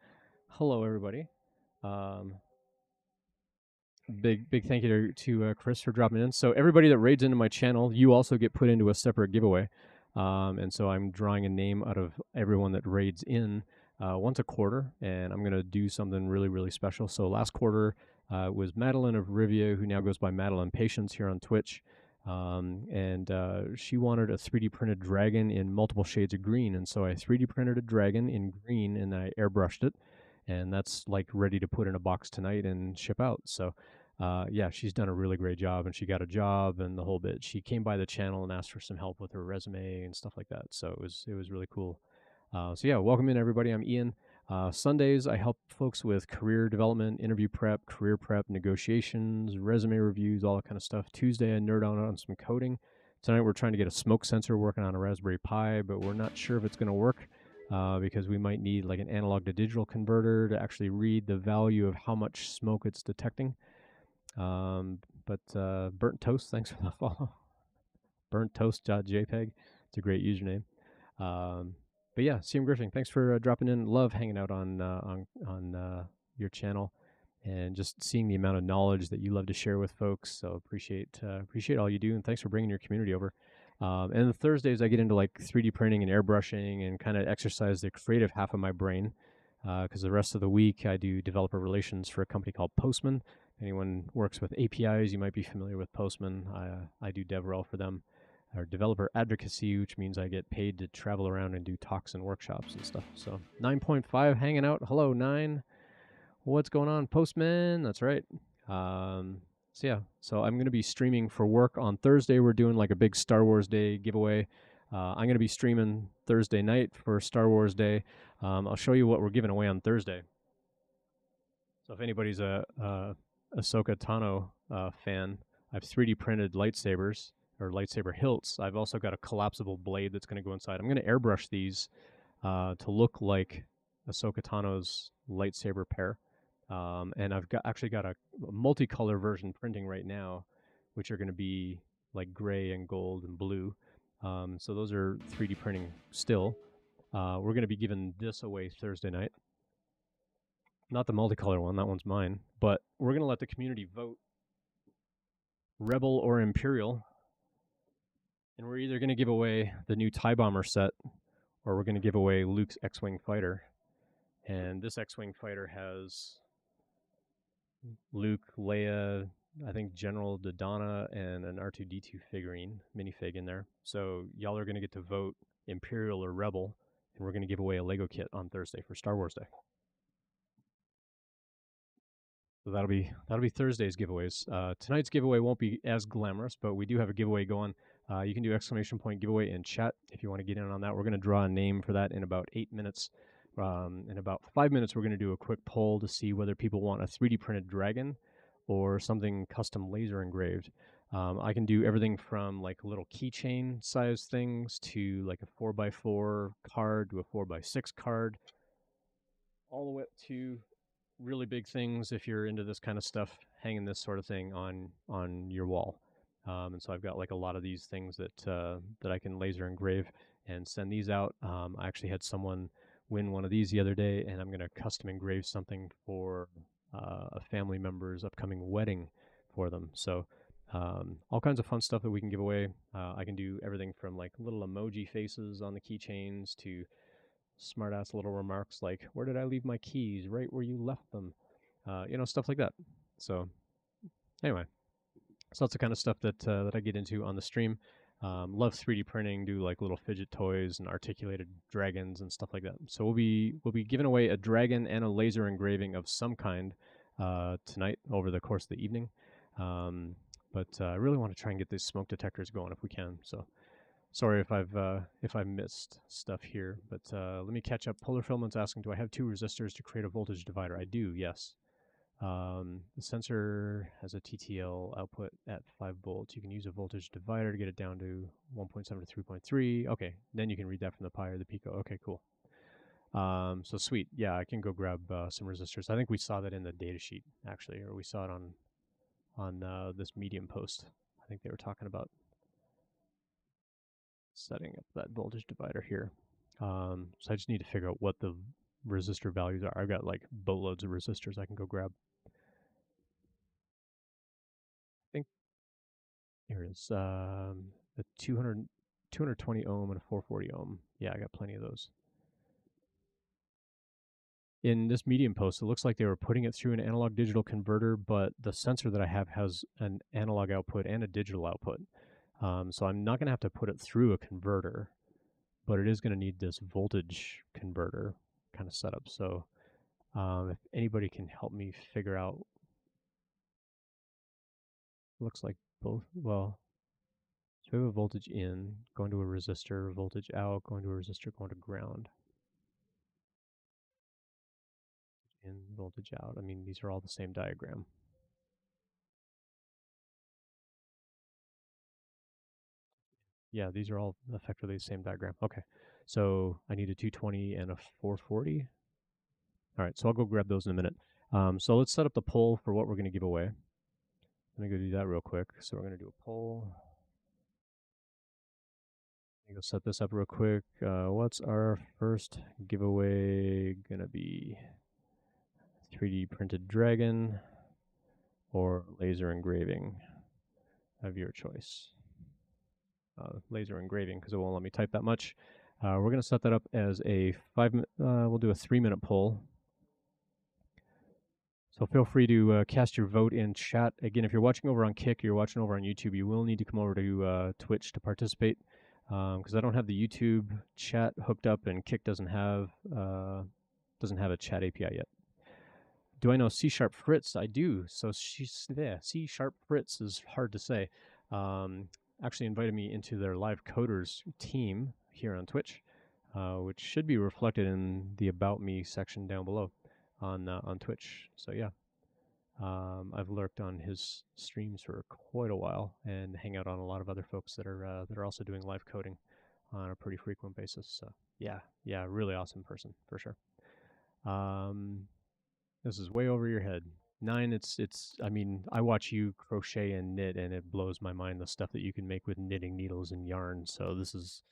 Hello, everybody. Big thank you to Chris for dropping in. So everybody that raids into my channel, you also get put into a separate giveaway. And so I'm drawing a name out of everyone that raids in once a quarter, and I'm gonna do something really special. So last quarter was Madeline of Rivia, who now goes by Madeline Patience here on Twitch. And she wanted a 3D printed dragon in multiple shades of green, and so I 3D printed a dragon in green and I airbrushed it, and that's like ready to put in a box tonight and ship out. So yeah, she's done a really great job, and she got a job and the whole bit. She came by the channel and asked for some help with her resume and stuff like that. So it was really cool. So yeah, welcome in everybody. I'm Ian. Sundays I help folks with career development, interview prep, career prep, negotiations, resume reviews, all that kind of stuff. Tuesday I nerd out on some coding. Tonight we're trying to get a smoke sensor working on a Raspberry Pi, but we're not sure if it's going to work. Because we might need like an analog to digital converter to actually read the value of how much smoke it's detecting. But Burnt Toast, thanks for the follow. Burnttoast.jpg. It's a great username. But yeah, CM Griffin, thanks for dropping in. Love hanging out on your channel and just seeing the amount of knowledge that you love to share with folks. So appreciate all you do, and thanks for bringing your community over. And the Thursdays I get into like 3D printing and airbrushing and kind of exercise the creative half of my brain. Because the rest of the week I do developer relations for a company called Postman. Anyone works with APIs, you might be familiar with Postman. I do DevRel for them, or developer advocacy, which means I get paid to travel around and do talks and workshops and stuff. So 9.5 hanging out. Hello, 9. What's going on, Postman? That's right. So yeah, so I'm going to be streaming for work on Thursday. We're doing like a big Star Wars Day giveaway. I'm going to be streaming Thursday night for Star Wars Day. I'll show you what we're giving away on Thursday. So if anybody's a Ahsoka Tano fan, I've 3D printed lightsabers or lightsaber hilts. I've also got a collapsible blade that's going to go inside. I'm going to airbrush these to look like Ahsoka Tano's lightsaber pair. And I've actually got a multicolor version printing right now, which are going to be like gray and gold and blue. So those are 3D printing still. We're going to be giving this away Thursday night. Not the multicolor one, that one's mine. But we're going to let the community vote Rebel or Imperial. And we're either going to give away the new TIE Bomber set, or we're going to give away Luke's X-Wing fighter. And this X-Wing fighter has Luke, Leia, I think General Dodonna, and an R2-D2 figurine, minifig in there. So y'all are going to get to vote Imperial or Rebel, and we're going to give away a Lego kit on Thursday for Star Wars Day. So that'll be Thursday's giveaways. Tonight's giveaway won't be as glamorous, but we do have a giveaway going. You can do !! giveaway in chat if you want to get in on that. We're going to draw a name for that in about 8 minutes. In about 5 minutes, we're going to do a quick poll to see whether people want a 3D printed dragon or something custom laser engraved. I can do everything from like little keychain size things to like a 4x4 card to a 4x6 card, all the way up to really big things if you're into this kind of stuff, hanging this sort of thing on your wall. And so I've got like a lot of these things that I can laser engrave and send these out. I actually had someone win one of these the other day, and I'm going to custom engrave something for a family member's upcoming wedding for them. So all kinds of fun stuff that we can give away. I can do everything from like little emoji faces on the keychains to smart-ass little remarks like, where did I leave my keys? Right where you left them. Stuff like that. So anyway, so that's the kind of stuff that I get into on the stream. Love 3D printing, do like little fidget toys and articulated dragons and stuff like that. So we'll be giving away a dragon and a laser engraving of some kind tonight over the course of the evening. But I really want to try and get these smoke detectors going if we can. So sorry if I've missed stuff here, but let me catch up. Polar Filament's asking, do I have 2 resistors to create a voltage divider? I do, yes. The sensor has a TTL output at 5 volts. You can use a voltage divider to get it down to 1.7 to 3.3. Okay, then you can read that from the Pi or the Pico. Okay, cool. So sweet. Yeah, I can go grab some resistors. I think we saw that in the data sheet, actually, or we saw it on this Medium post. I think they were talking about setting up that voltage divider here. So I just need to figure out what the resistor values are. I've got like boatloads of resistors I can go grab. I think here it is. The 220 ohm and a 440 ohm. Yeah, I got plenty of those. In this Medium post, it looks like they were putting it through an analog digital converter, but the sensor that I have has an analog output and a digital output. So I'm not going to have to put it through a converter, but it is going to need this voltage converter kind of setup. So if anybody can help me figure out, looks like both, well, so we have a voltage in, going to a resistor, voltage out, going to a resistor, going to ground. In, voltage out. I mean, these are all the same diagram. Yeah, these are all effectively the same diagram. Okay, so I need a 220 and a 440. All right, so I'll go grab those in a minute. So let's set up the poll for what we're going to give away. Let me go do that real quick. So we're going to do a poll. Let me go set this up real quick. What's our first giveaway going to be? 3D printed dragon or laser engraving of your choice. Laser engraving because it won't let me type that much. We're going to set that up as a we'll do a 3-minute poll. So feel free to cast your vote in chat. Again, if you're watching over on Kick, or you're watching over on YouTube, you will need to come over to Twitch to participate because I don't have the YouTube chat hooked up, and Kick doesn't have a chat API yet. Do I know C# Fritz? I do. So C# Fritz is hard to say. Actually invited me into their live coders team here on Twitch, which should be reflected in the About Me section down below on Twitch. So yeah, I've lurked on his streams for quite a while and hang out on a lot of other folks that are also doing live coding on a pretty frequent basis. So yeah, really awesome person for sure. This is way over your head. 9, it's. I mean, I watch you crochet and knit, and it blows my mind the stuff that you can make with knitting needles and yarn. So this is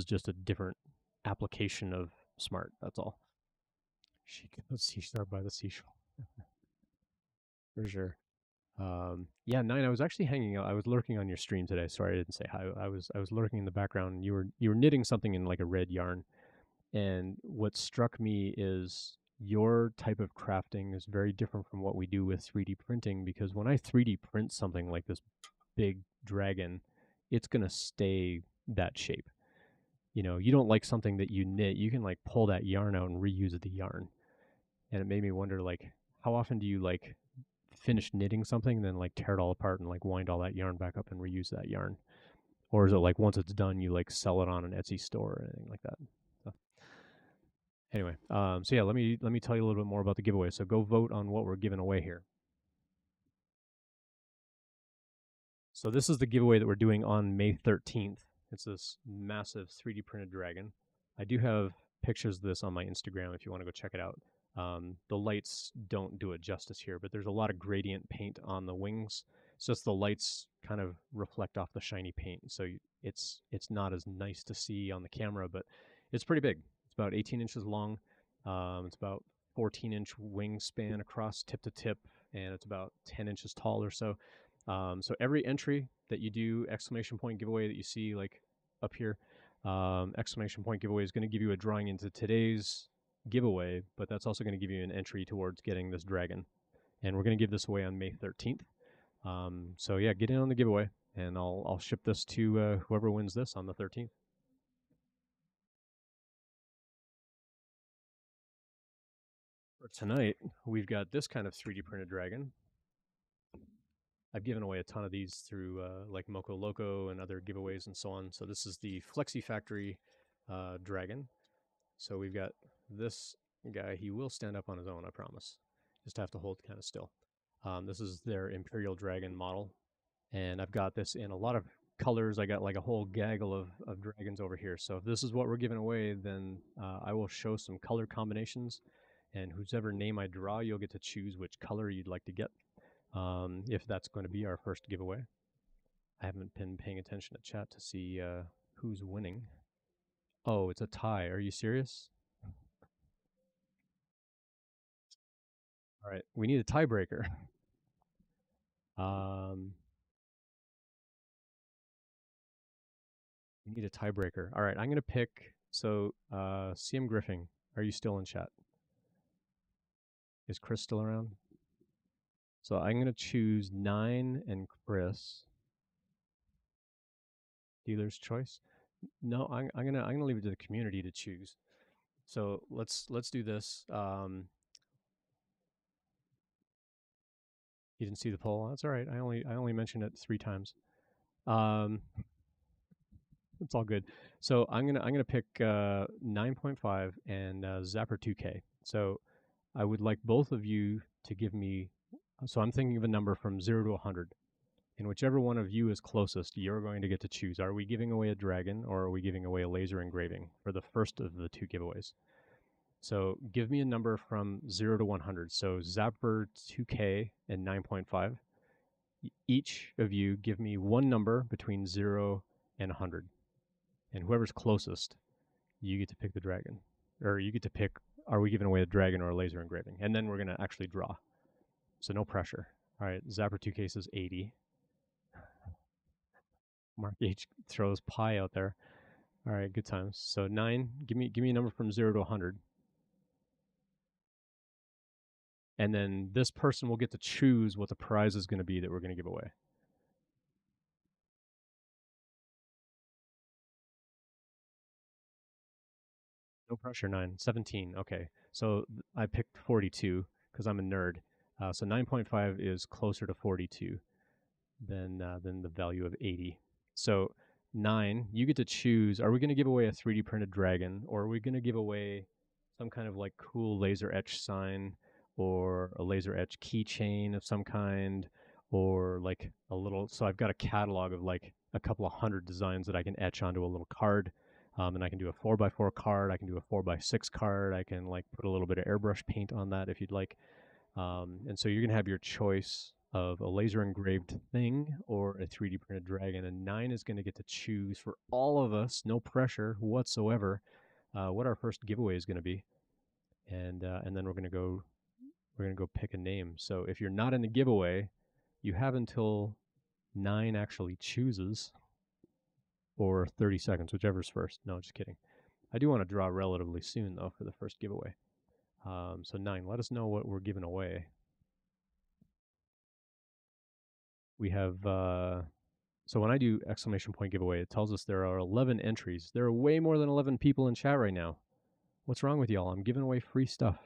just a different application of smart. That's all. She goes C# by the seashore for sure. Yeah, 9. I was actually hanging out. I was lurking on your stream today. Sorry, I didn't say hi. I was lurking in the background. You were knitting something in like a red yarn, and what struck me is your type of crafting is very different from what we do with 3D printing because when I 3D print something like this big dragon, it's going to stay that shape. You know, you don't like something that you knit, you can like pull that yarn out and reuse the yarn. And it made me wonder like how often do you like finish knitting something and then like tear it all apart and like wind all that yarn back up and reuse that yarn? Or is it like once it's done you like sell it on an Etsy store or anything like that? So anyway, so yeah, let me tell you a little bit more about the giveaway. So go vote on what we're giving away here. So this is the giveaway that we're doing on May 13th. It's this massive 3D printed dragon. I do have pictures of this on my Instagram if you want to go check it out. The lights don't do it justice here, but there's a lot of gradient paint on the wings. It's just the lights kind of reflect off the shiny paint, so it's not as nice to see on the camera, but it's pretty big. It's about 18 inches long. It's about 14-inch wingspan across tip to tip, and it's about 10 inches tall or so. So every entry that you do, exclamation point giveaway that you see like up here, exclamation point giveaway is going to give you a drawing into today's giveaway, but that's also going to give you an entry towards getting this dragon. And we're going to give this away on May 13th. So yeah, get in on the giveaway, and I'll ship this to whoever wins this on the 13th. For tonight, we've got this kind of 3D printed dragon. I've given away a ton of these through like Moco Loco and other giveaways and so on. So this is the Flexi Factory dragon. So we've got this guy. He will stand up on his own, I promise. Just have to hold kind of still. This is their Imperial Dragon model. And I've got this in a lot of colors. I got like a whole gaggle of dragons over here. So if this is what we're giving away, then I will show some color combinations. And whoever name I draw, you'll get to choose which color you'd like to get. If that's going to be our first giveaway. I haven't been paying attention to chat to see who's winning. Oh, it's a tie. Are you serious? All right, we need a tiebreaker. Um, we need a tiebreaker. All right, I'm gonna pick. So, CM Griffin, are you still in chat? Is Chris still around? So I'm gonna choose 9 and Chris. Dealer's choice. No, I'm gonna leave it to the community to choose. So let's do this. You didn't see the poll. That's all right. I only mentioned it 3 times. Um, it's all good. So I'm gonna pick 9.5 and Zapper 2K. So I would like both of you to give me. So I'm thinking of a number from 0 to 100, and whichever one of you is closest, you're going to get to choose. Are we giving away a dragon or are we giving away a laser engraving for the first of the 2 giveaways? So give me a number from 0 to 100. So Zapper 2K and 9.5. Each of you give me one number between 0 and 100. And whoever's closest, you get to pick the dragon. Or you get to pick, are we giving away a dragon or a laser engraving? And then we're going to actually draw. So no pressure. All right, Zapper 2K says 80. Mark H throws pi out there. All right, good times. So 9, give me a number from 0 to 100. And then this person will get to choose what the prize is going to be that we're going to give away. No pressure, 9. 17. Okay. So I picked 42 because I'm a nerd. So 9.5 is closer to 42 than the value of 80. So 9, you get to choose. Are we going to give away a 3D printed dragon, or are we going to give away some kind of like cool laser etch sign, or a laser etch keychain of some kind, or like a little? So I've got a catalog of like a couple of hundred designs that I can etch onto a little card. And I can do a 4x4 card. I can do a 4x6 card. I can like put a little bit of airbrush paint on that if you'd like. And so you're going to have your choice of a laser engraved thing or a 3D printed dragon. And 9 is going to get to choose for all of us, no pressure whatsoever, what our first giveaway is going to be. And then we're going to go pick a name. So if you're not in the giveaway, you have until 9 actually chooses, or 30 seconds, whichever's first. No, just kidding. I do want to draw relatively soon, though, for the first giveaway. So 9, let us know what we're giving away. We have, so when I do exclamation point giveaway, it tells us there are 11 entries. There are way more than 11 people in chat right now. What's wrong with y'all? I'm giving away free stuff.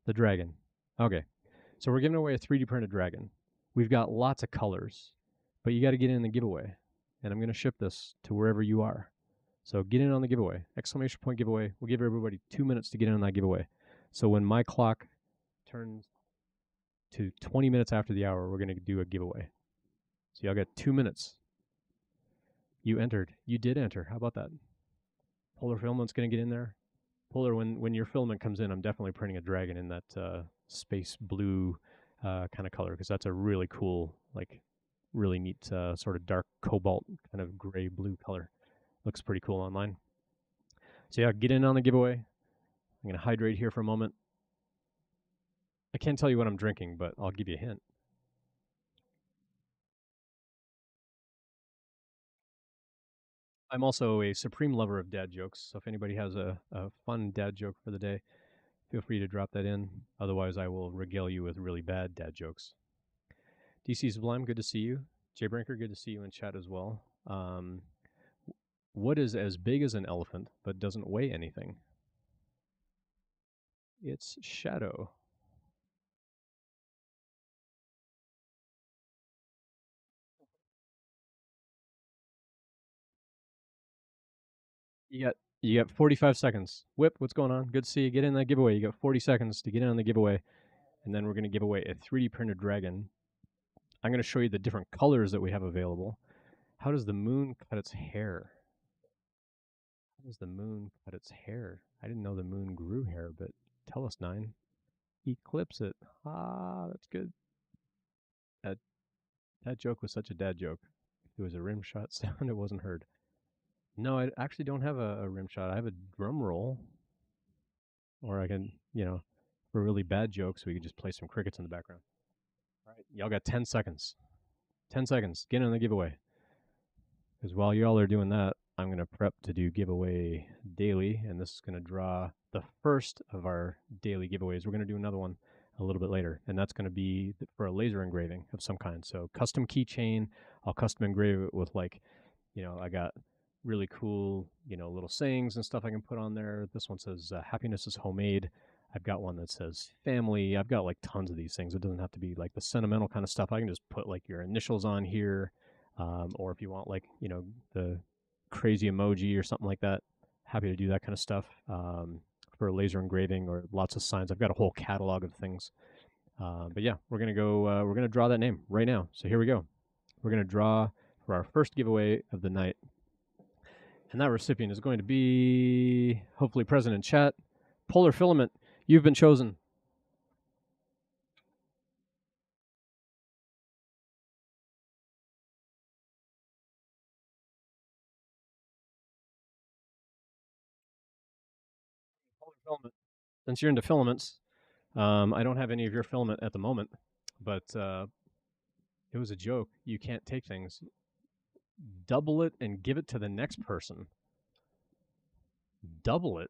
The dragon. Okay. So we're giving away a 3D printed dragon. We've got lots of colors, but you got to get in the giveaway. And I'm going to ship this to wherever you are. So get in on the giveaway. Exclamation point giveaway. We'll give everybody 2 minutes to get in on that giveaway. So when my clock turns to 20 minutes after the hour, we're going to do a giveaway. So y'all got 2 minutes. You entered. You did enter. How about that? Polar Filament's going to get in there. Polar, when your filament comes in, I'm definitely printing a dragon in that space blue kind of color, because that's a really cool, like, really neat sort of dark cobalt kind of gray blue color. Looks pretty cool online. So yeah, get in on the giveaway. I'm going to hydrate here for a moment. I can't tell you what I'm drinking, but I'll give you a hint. I'm also a supreme lover of dad jokes, so if anybody has a fun dad joke for the day, feel free to drop that in. Otherwise, I will regale you with really bad dad jokes. DC Sublime, good to see you. Jay Brinker, good to see you in chat as well. What is as big as an elephant but doesn't weigh anything? It's shadow. You got 45 seconds. Whip, what's going on? Good to see you. Get in that giveaway. You got 40 seconds to get in on the giveaway, and then we're going to give away a 3D printed dragon. I'm going to show you the different colors that we have available. How does the moon cut its hair? How does the moon cut its hair? I didn't know the moon grew hair, but tell us, 9. Eclipse it. Ah, that's good. That joke was such a dad joke. If it was a rim shot sound, it wasn't heard. No, I actually don't have a rim shot. I have a drum roll, or I can, for really bad jokes, we could just play some crickets in the background. All right, y'all got 10 seconds. 10 seconds. Get in the giveaway. Because while y'all are doing that, I'm going to prep to do giveaway daily, and this is going to draw the first of our daily giveaways. We're going to do another one a little bit later, and that's going to be for a laser engraving of some kind. So custom keychain, I'll custom engrave it with I got really cool, little sayings and stuff I can put on there. This one says happiness is homemade. I've got one that says family. I've got like tons of these things. It doesn't have to be like the sentimental kind of stuff. I can just put like your initials on here, or if you want like the crazy emoji or something like that, happy to do that kind of stuff for laser engraving or lots of signs. I've got a whole catalog of things. But yeah, we're gonna go. We're gonna draw that name right now. So here we go. We're gonna draw for our first giveaway of the night, and that recipient is going to be hopefully present in chat. Polar Filament, you've been chosen. Polar Filament. Since you're into filaments, I don't have any of your filament at the moment, but it was a joke. You can't take things, double it, and give it to the next person. Double it.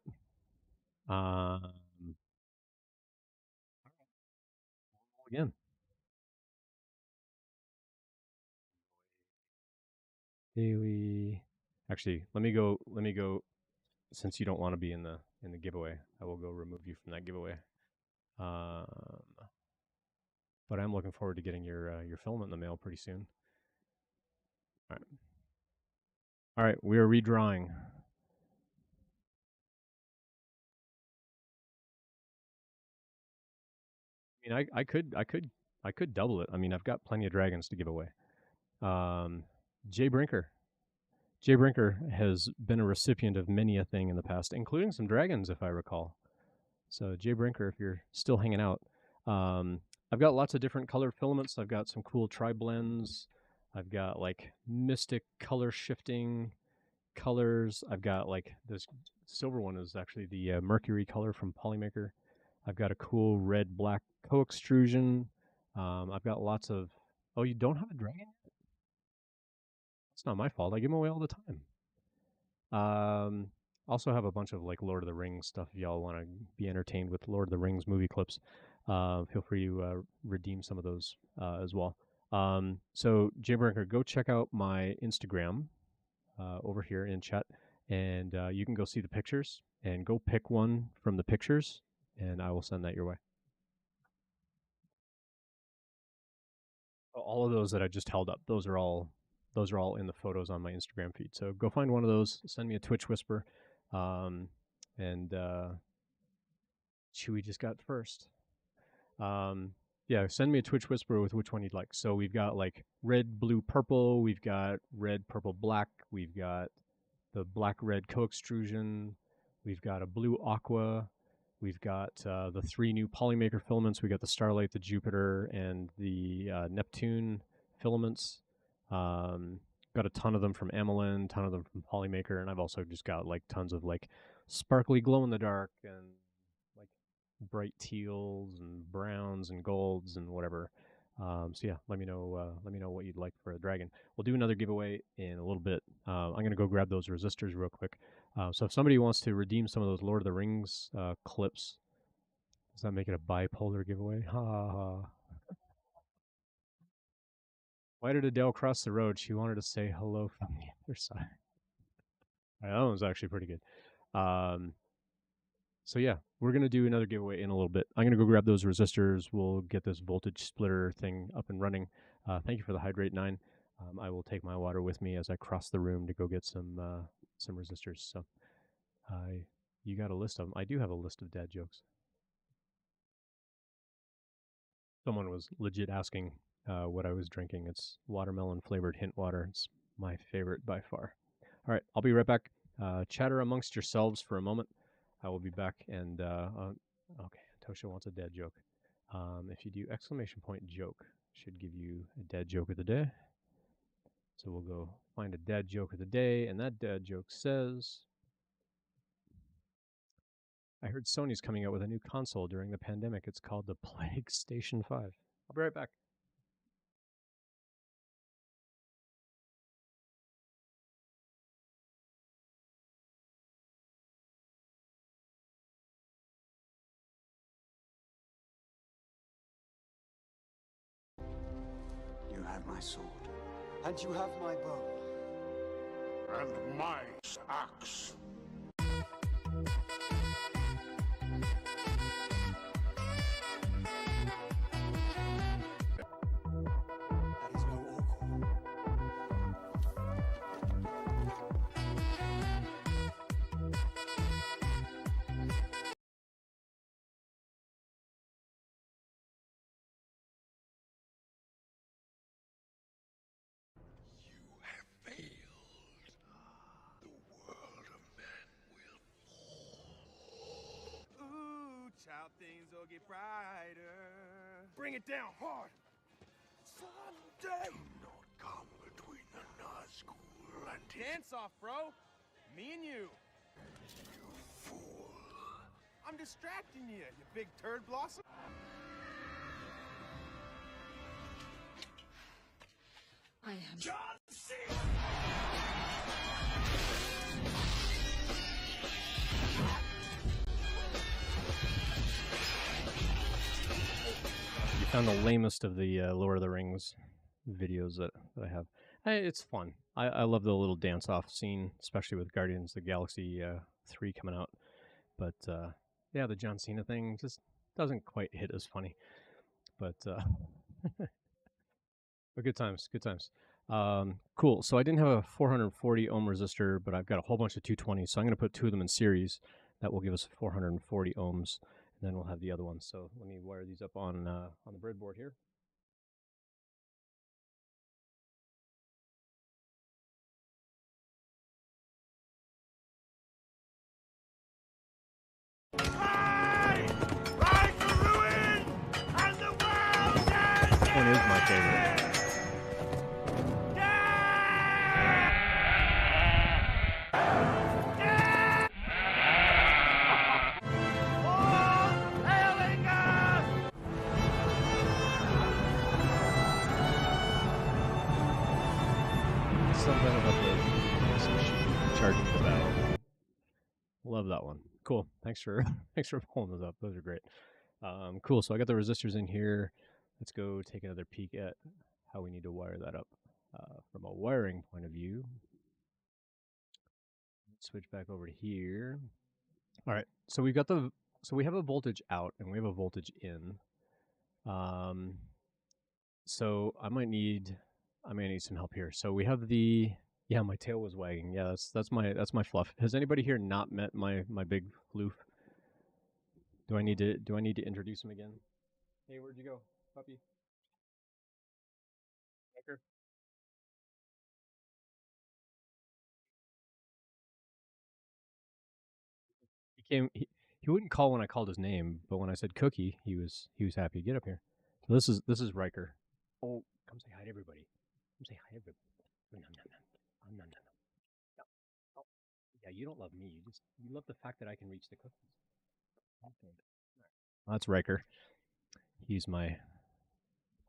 Again. Daily. Actually, let me go. Let me go. Since you don't want to be in the giveaway, I will go remove you from that giveaway. Um, but I'm looking forward to getting your filament in the mail pretty soon. All right. All right, we are redrawing. I mean, I could double it. I mean, I've got plenty of dragons to give away. Jay Brinker. Jay Brinker has been a recipient of many a thing in the past, including some dragons, if I recall. So, Jay Brinker, if you're still hanging out, I've got lots of different color filaments. I've got some cool tri blends. I've got like mystic color shifting colors. I've got like this silver one is actually the mercury color from Polymaker. I've got a cool red black co-extrusion. I've got lots of. Oh, you don't have a dragon? It's not my fault. I give them away all the time. Also have a bunch of like Lord of the Rings stuff. If y'all want to be entertained with Lord of the Rings movie clips, feel free to redeem some of those as well. So Jaybringer, go check out my Instagram over here in chat, and you can go see the pictures and go pick one from the pictures, and I will send that your way. All of those that I just held up, those are all in the photos on my Instagram feed. So go find one of those, send me a Twitch whisper, and Chewy just got first. Yeah, send me a Twitch whisper with which one you'd like. So we've got like red, blue, purple. We've got red, purple, black. We've got the black red co-extrusion. We've got a blue aqua. We've got the three new Polymaker filaments. We got the Starlight, the Jupiter, and the Neptune filaments. Got a ton of them from Amelin, ton of them from Polymaker, and I've also just got like tons of like sparkly glow in the dark and like bright teals and browns and golds and whatever. So yeah, let me know. Let me know what you'd like for a dragon. We'll do another giveaway in a little bit. I'm gonna go grab those resistors real quick. So if somebody wants to redeem some of those Lord of the Rings clips, does that make it a bipolar giveaway? Ha ha ha. Why did Adele cross the road? She wanted to say hello from the other side. That one was actually pretty good. Um, So yeah, we're gonna do another giveaway in a little bit. I'm gonna go grab those resistors. We'll get this voltage splitter thing up and running. Thank you for the hydrate 9. I will take my water with me as I cross the room to go get some resistors. So you got a list of them. I do have a list of dad jokes. Someone was legit asking what I was drinking. It's watermelon flavored hint water. It's my favorite by far. All right, I'll be right back. Chatter amongst yourselves for a moment. I will be back. And okay, Tosha wants a dad joke. If you do exclamation point joke, should give you a dad joke of the day. So we'll go find a dad joke of the day, and that dad joke says, I heard Sony's coming out with a new console during the pandemic. It's called the PlayStation 5. I'll be right back. You have my sword. And you have my bow. And my axe. That is no orc. You have failed. The world of men will fall. Ooh, child, things will get brighter. Bring it down hard. Someday. Do not come between the Nazgul and his Dance off, bro. Me and you. fool. I'm distracting you, you big turd blossom. I am. John Cena! You found the lamest of the Lord of the Rings videos that I have. Hey, it's fun. I love the little dance-off scene, especially with Guardians of the Galaxy 3 coming out. But yeah, the John Cena thing just doesn't quite hit as funny. But but good times, good times. Cool. So I didn't have a 440 ohm resistor, but I've got a whole bunch of 220s. So I'm going to put two of them in series. That will give us 440 ohms, and then we'll have the other one. So let me wire these up on the breadboard here. Ride to ruin, and the world ends. This one is my favorite. Something about the charging the battle. Love that one. Cool. Thanks for thanks for pulling those up. Those are great. Cool. So I got the resistors in here. Let's go take another peek at how we need to wire that up from a wiring point of view. Let's switch back over to here. All right. So we have a voltage out and we have a voltage in. So I might need some help here. So we have my tail was wagging. Yeah, that's my fluff. Has anybody here not met my big floof? Do I need to introduce him again? Hey, where'd you go, puppy? Becker? He wouldn't call when I called his name, but when I said Cookie, he was happy. Get up here. So this is Riker. Oh, come say hi to everybody. Come say hi to everybody. Nom, nom, nom. Nom, nom, nom. Yeah. Oh, yeah, you don't love me. You love the fact that I can reach the cookies. Okay. Well, that's Riker. He's my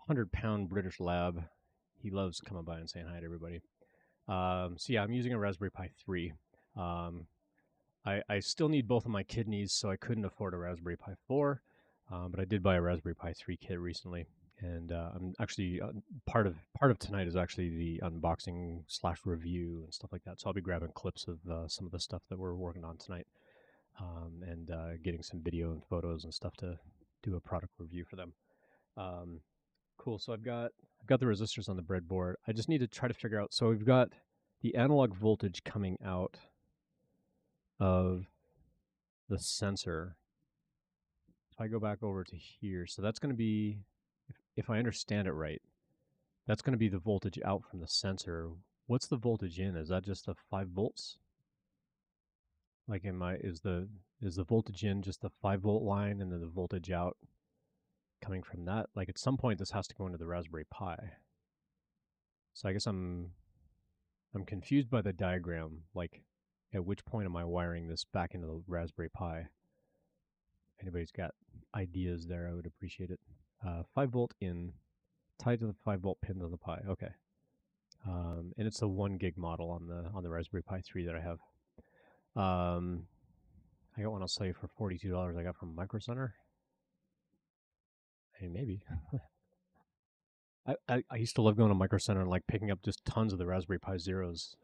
100-pound British lab. He loves coming by and saying hi to everybody. So yeah, I'm using a Raspberry Pi 3. I still need both of my kidneys, so I couldn't afford a Raspberry Pi 4, but I did buy a Raspberry Pi 3 kit recently, and I'm actually part of tonight is actually the unboxing / review and stuff like that. So I'll be grabbing clips of some of the stuff that we're working on tonight, and getting some video and photos and stuff to do a product review for them. Cool. So I've got the resistors on the breadboard. I just need to try to figure out. So we've got the analog voltage coming out of the sensor. If I go back over to here, so that's going to be, if I understand it right, that's going to be the voltage out from the sensor. What's the voltage in? Is that just the 5 volts? Like, is the voltage in just the 5-volt line, and then the voltage out coming from that? Like, at some point, this has to go into the Raspberry Pi. So I guess I'm I'm confused by the diagram. Like, at which point am I wiring this back into the Raspberry Pi? If anybody's got ideas there, I would appreciate it. 5 volt in, tied to the 5 volt pins on the Pi. Okay. And it's a 1 gig model on the Raspberry Pi 3 that I have. I got one I'll sell you for $42 I got from Micro Center. Hey, maybe. I used to love going to Micro Center and like picking up just tons of the Raspberry Pi Zeros.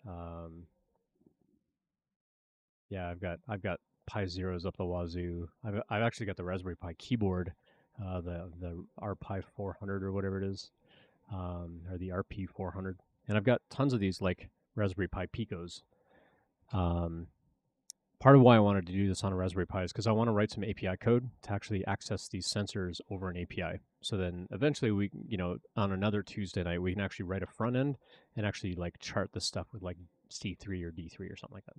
Yeah, I've got Pi Zeros up the wazoo. I've actually got the Raspberry Pi keyboard, the RPi 400 or whatever it is, or the RP 400, and I've got tons of these like Raspberry Pi Picos. Part of why I wanted to do this on a Raspberry Pi is because I want to write some API code to actually access these sensors over an API. So then eventually we, on another Tuesday night, we can actually write a front end and actually like chart this stuff with like C3 or D3 or something like that.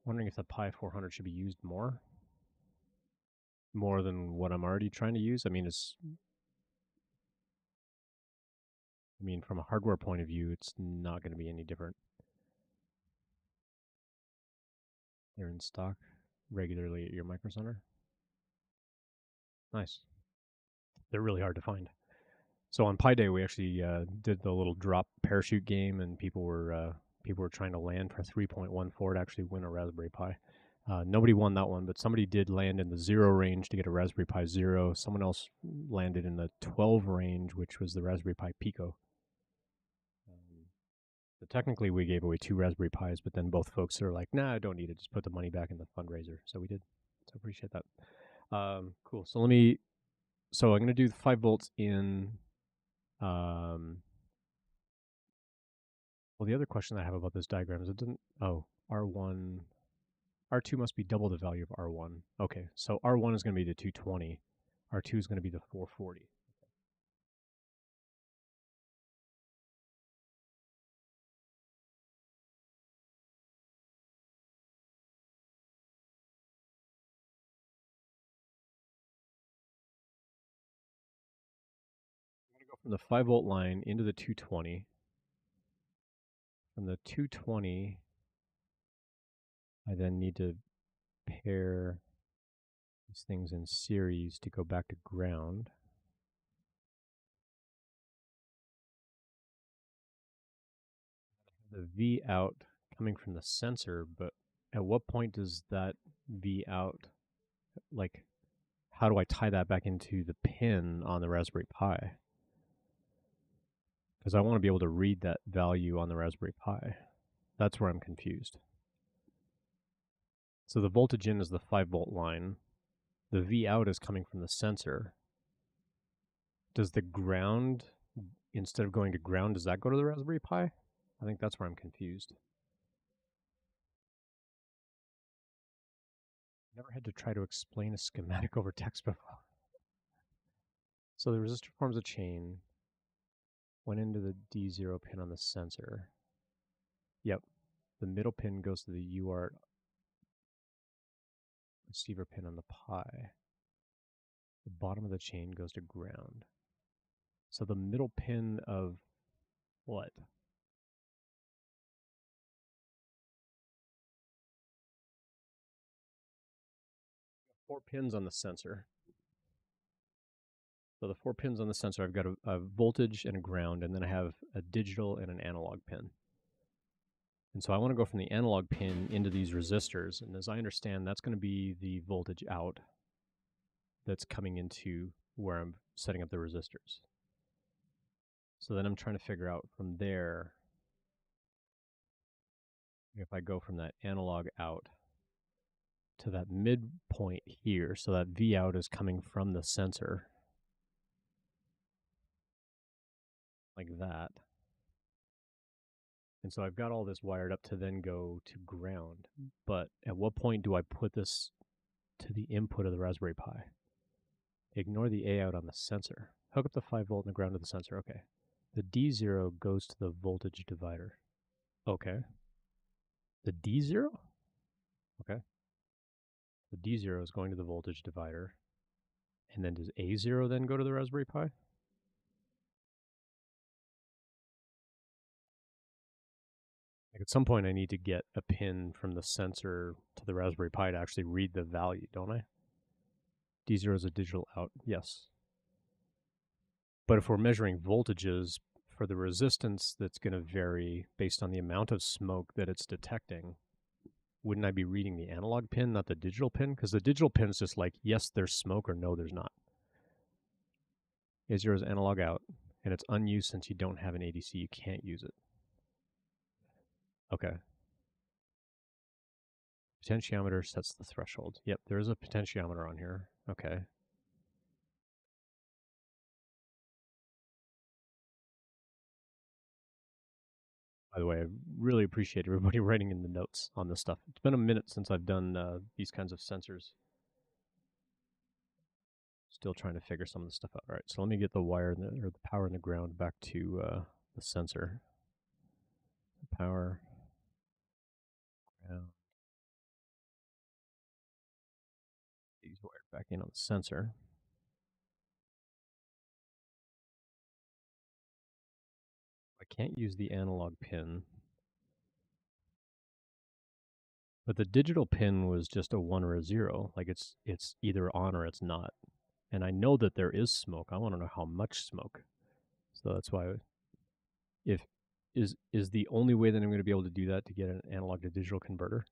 Wondering if the Pi 400 should be used more than what I'm already trying to use. I mean, from a hardware point of view, it's not going to be any different. They're in stock regularly at your Micro Center. Nice. They're really hard to find. So on Pi Day, we actually did the little drop parachute game, and people were trying to land for 3.14 to actually win a Raspberry Pi. Nobody won that one, but somebody did land in the 0 range to get a Raspberry Pi Zero. Someone else landed in the 12 range, which was the Raspberry Pi Pico. So technically, we gave away 2 Raspberry Pis, but then both folks are like, "Nah, I don't need it. Just put the money back in the fundraiser." So we did. So I appreciate that. Cool. So I'm going to do the 5 volts in. Well, the other question I have about this diagram is it didn't. Oh, R1. R2 must be double the value of R1. Okay, so R1 is going to be the 220. R2 is going to be the 440. I'm going to go from the 5 volt line into the 220. From the 220, I then need to pair these things in series to go back to ground. The V out coming from the sensor, but at what point does that V out, like, how do I tie that back into the pin on the Raspberry Pi? Because I want to be able to read that value on the Raspberry Pi. That's where I'm confused. So the voltage in is the 5 volt line. The V out is coming from the sensor. Does the ground, instead of going to ground, does that go to the Raspberry Pi? I think that's where I'm confused. Never had to try to explain a schematic over text before. So the resistor forms a chain, went into the D0 pin on the sensor. Yep, the middle pin goes to the UART receiver pin on the Pi. The bottom of the chain goes to ground. So the middle pin of what? Four pins on the sensor. So the 4 pins on the sensor, I've got a voltage and a ground, and then I have a digital and an analog pin. And so I want to go from the analog pin into these resistors, and as I understand, that's going to be the voltage out that's coming into where I'm setting up the resistors. So then I'm trying to figure out from there, if I go from that analog out to that midpoint here, so that V out is coming from the sensor, like that. And so I've got all this wired up to then go to ground. But at what point do I put this to the input of the Raspberry Pi? Ignore the A out on the sensor. Hook up the 5 volt and the ground to the sensor. Okay. The D0 goes to the voltage divider. Okay. The D0? Okay. The D0 is going to the voltage divider. And then does A0 then go to the Raspberry Pi? At some point, I need to get a pin from the sensor to the Raspberry Pi to actually read the value, don't I? D0 is a digital out, yes. But if we're measuring voltages for the resistance that's going to vary based on the amount of smoke that it's detecting, wouldn't I be reading the analog pin, not the digital pin? Because the digital pin is just like, yes, there's smoke, or no, there's not. A0 is analog out, and it's unused since you don't have an ADC. You can't use it. Okay. Potentiometer sets the threshold. Yep, there is a potentiometer on here. Okay. By the way, I really appreciate everybody writing in the notes on this stuff. It's been a minute since I've done these kinds of sensors. Still trying to figure some of the stuff out. All right, so let me get the wire or the power and the ground back to the sensor. Power, ground. These wired back in on the sensor. I can't use the analog pin. But the digital pin was just a 1 or a 0. Like it's either on or it's not. And I know that there is smoke. I want to know how much smoke. So that's why if is the only way that I'm going to be able to do that to get an analog to digital converter?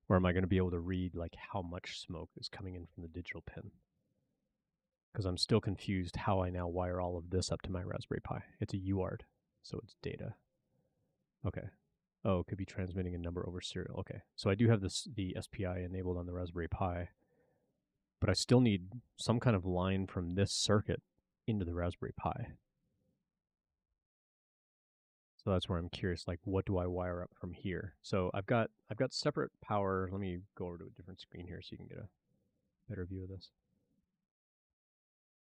Or am I going to be able to read like how much smoke is coming in from the digital pin? Because I'm still confused how I now wire all of this up to my Raspberry Pi. It's a UART, so it's data. Okay. Oh, it could be transmitting a number over serial. Okay. So I do have the SPI enabled on the Raspberry Pi, but I still need some kind of line from this circuit into the Raspberry Pi. So that's where I'm curious, like, what do I wire up from here? So I've got separate power. Let me go over to a different screen here so you can get a better view of this.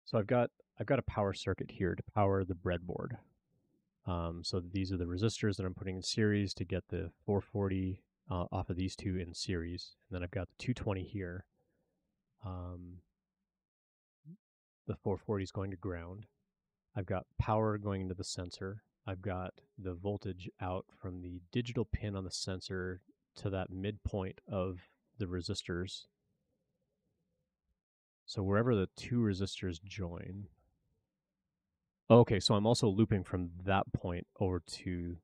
So I've got a power circuit here to power the breadboard. So these are the resistors that I'm putting in series to get the 440 off of these two in series. And then I've got the 220 here. The 440 is going to ground. I've got power going into the sensor. I've got the voltage out from the digital pin on the sensor to that midpoint of the resistors. So wherever the two resistors join. Okay, so I'm also looping from that point over to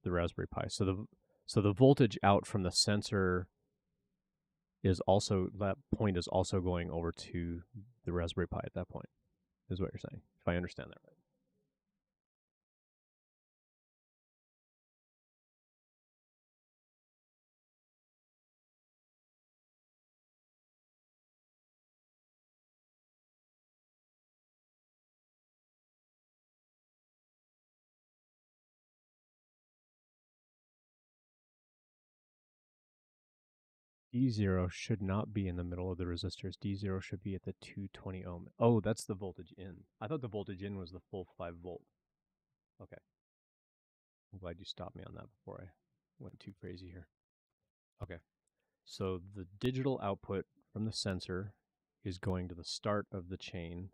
the Raspberry Pi. So the voltage out from the sensor is also, that point is also going over to the Raspberry Pi at that point, is what you're saying, if I understand that right. D0 should not be in the middle of the resistors. D0 should be at the 220 ohm. Oh, that's the voltage in. I thought the voltage in was the full 5 volt. Okay. I'm glad you stopped me on that before I went too crazy here. Okay. So the digital output from the sensor is going to the start of the chain,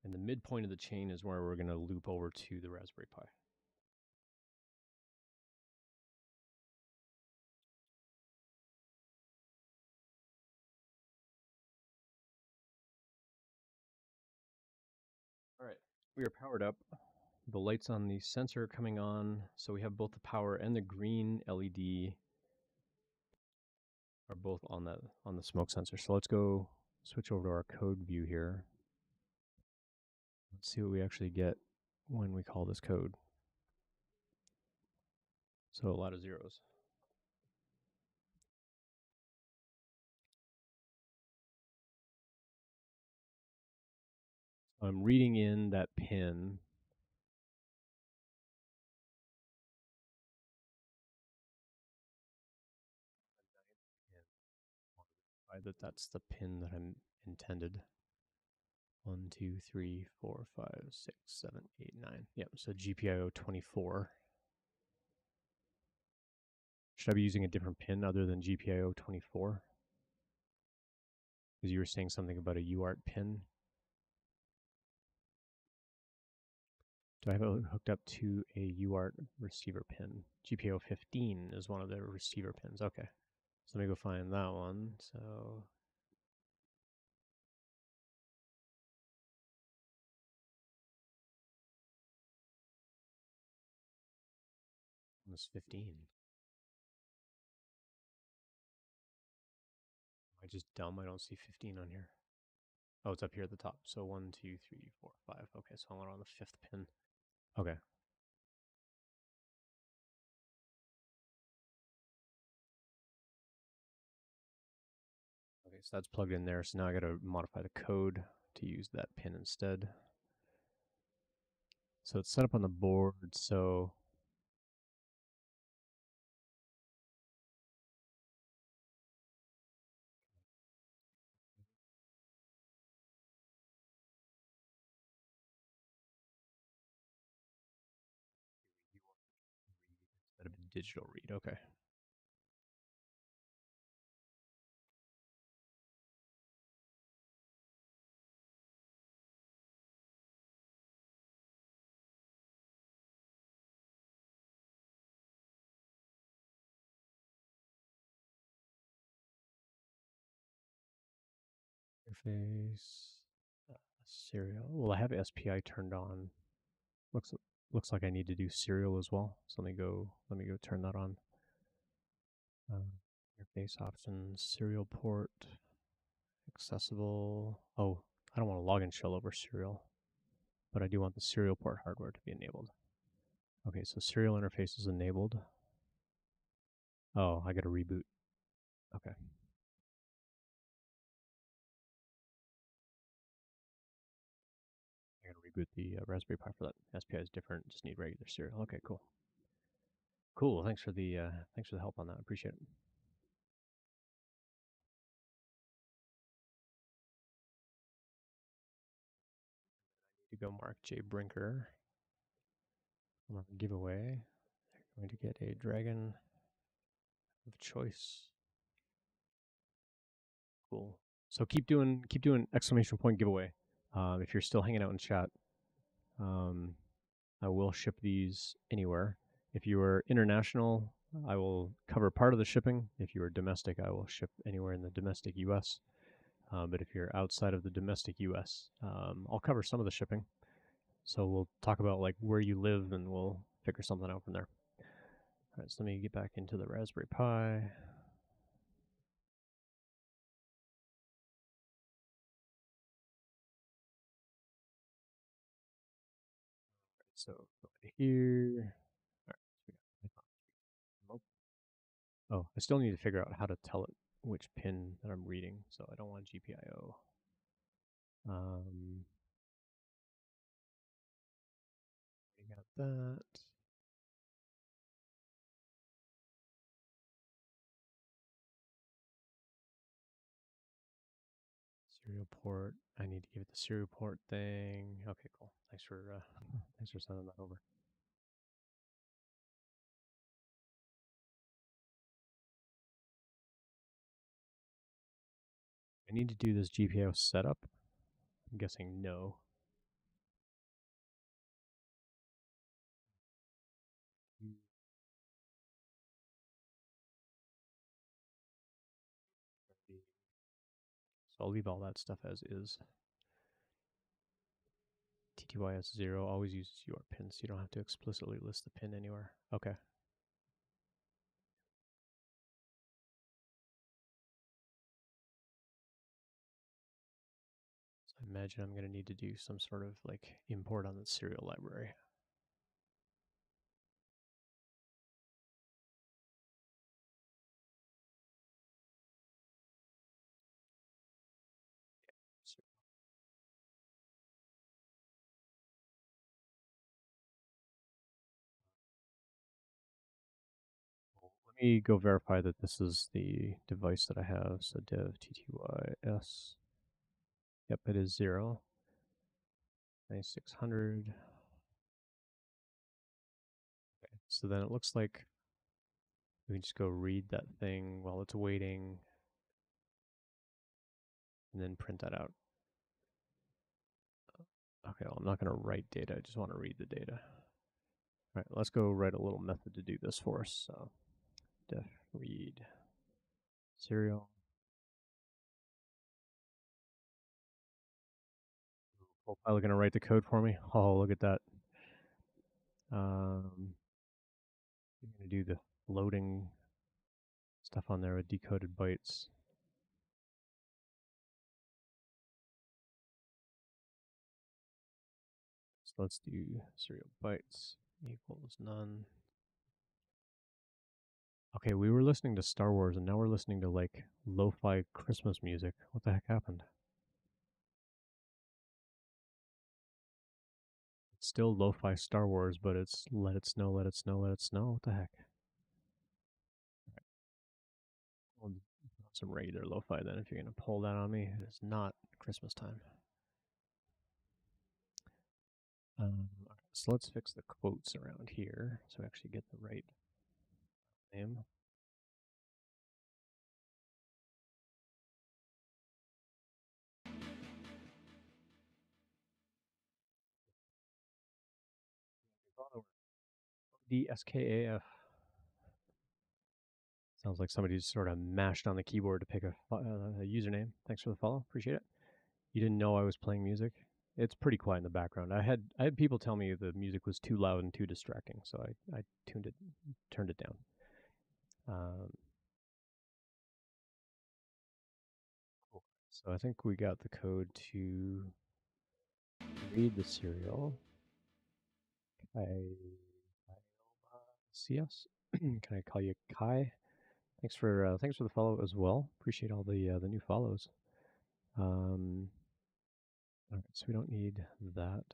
and the midpoint of the chain is where we're going to loop over to the Raspberry Pi. All right, we are powered up. The lights on the sensor are coming on, so we have both the power and the green LED are both on the smoke sensor. So let's go switch over to our code view here. Let's see what we actually get when we call this code. So a lot of zeros. I'm reading in that pin. That's the pin that I'm intended. 1, 2, 3, 4, 5, 6, 7, 8, 9. Yep, so GPIO 24. Should I be using a different pin other than GPIO 24? Because you were saying something about a UART pin. So I have it hooked up to a UART receiver pin. GPIO 15 is one of the receiver pins. Okay. So let me go find that one. So it's 15. Am I just dumb? I don't see 15 on here. Oh, it's up here at the top. So 1, 2, 3, 4, 5. Okay, so I'm on the 5th pin. Okay. Okay, so that's plugged in there. So now I got to modify the code to use that pin instead. So it's set up on the board. So instead of a digital read. Okay. Interface, serial. Well, I have SPI turned on. Looks like I need to do serial as well. So let me go turn that on. Interface options, serial port, accessible. Oh, I don't want to login shell over serial, but I do want the serial port hardware to be enabled. Okay, so serial interface is enabled. Oh, I got to reboot. Okay. I got to reboot the Raspberry Pi for that. SPI is different. Just need regular serial. Okay, cool. Cool. Thanks for the help on that. Appreciate it. To go mark Jay Brinker on our giveaway. They're going to get a dragon of choice. Cool. So keep doing exclamation point giveaway. If you're still hanging out in chat, I will ship these anywhere. If you are international, I will cover part of the shipping. If you are domestic, I will ship anywhere in the domestic U.S. But if you're outside of the domestic U.S., I'll cover some of the shipping. So we'll talk about like where you live, and we'll figure something out from there. All right, so let me get back into the Raspberry Pi. So go into here. All right, so oh, I still need to figure out how to tell it which pin that I'm reading. So I don't want GPIO. We got that. Serial port. I need to give it the serial port thing. Okay, cool. Thanks for sending that over. I need to do this GPIO setup. I'm guessing no. So I'll leave all that stuff as is. TTYS0 always uses UART pins, so you don't have to explicitly list the pin anywhere. Okay. So I imagine I'm going to need to do some sort of like import on the serial library. Let me go verify that this is the device that I have. So dev ttys. Yep, it is 0. 9600. Okay, so then it looks like we can just go read that thing while it's waiting and then print that out. Okay, well, I'm not going to write data. I just want to read the data. All right, let's go write a little method to do this for us. So def read serial. Copilot going to write the code for me. Oh, look at that. I'm going to do the loading stuff on there with decoded bytes. So let's do serial bytes equals none. Okay, we were listening to Star Wars and now we're listening to like lo-fi Christmas music. What the heck happened? It's still lo-fi Star Wars, but it's let it snow, let it snow, let it snow. What the heck? We'll put some regular lo-fi then if you're going to pull that on me. It's not Christmas time. So let's fix the quotes around here so we actually get the right name. DSKAF. Sounds like somebody just sort of mashed on the keyboard to pick a username. Thanks for the follow. Appreciate it. You didn't know I was playing music? It's pretty quiet in the background. I had people tell me the music was too loud and too distracting, so I turned it down. Cool. So I think we got the code to read the serial. CS. Can I call you Kai? Thanks for the follow as well. Appreciate all the new follows. All right, so we don't need that.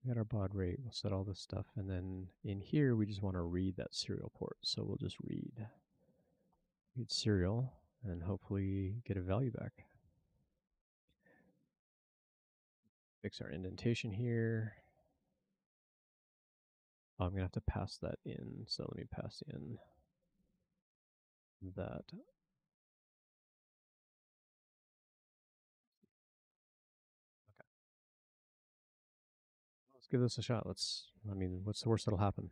We got our baud rate. We'll set all this stuff, and then in here we just want to read that serial port. So we'll just read serial, and hopefully get a value back. Fix our indentation here. Oh, I'm gonna have to pass that in. So let me pass in that. Let's give this a shot. I mean, what's the worst that'll happen?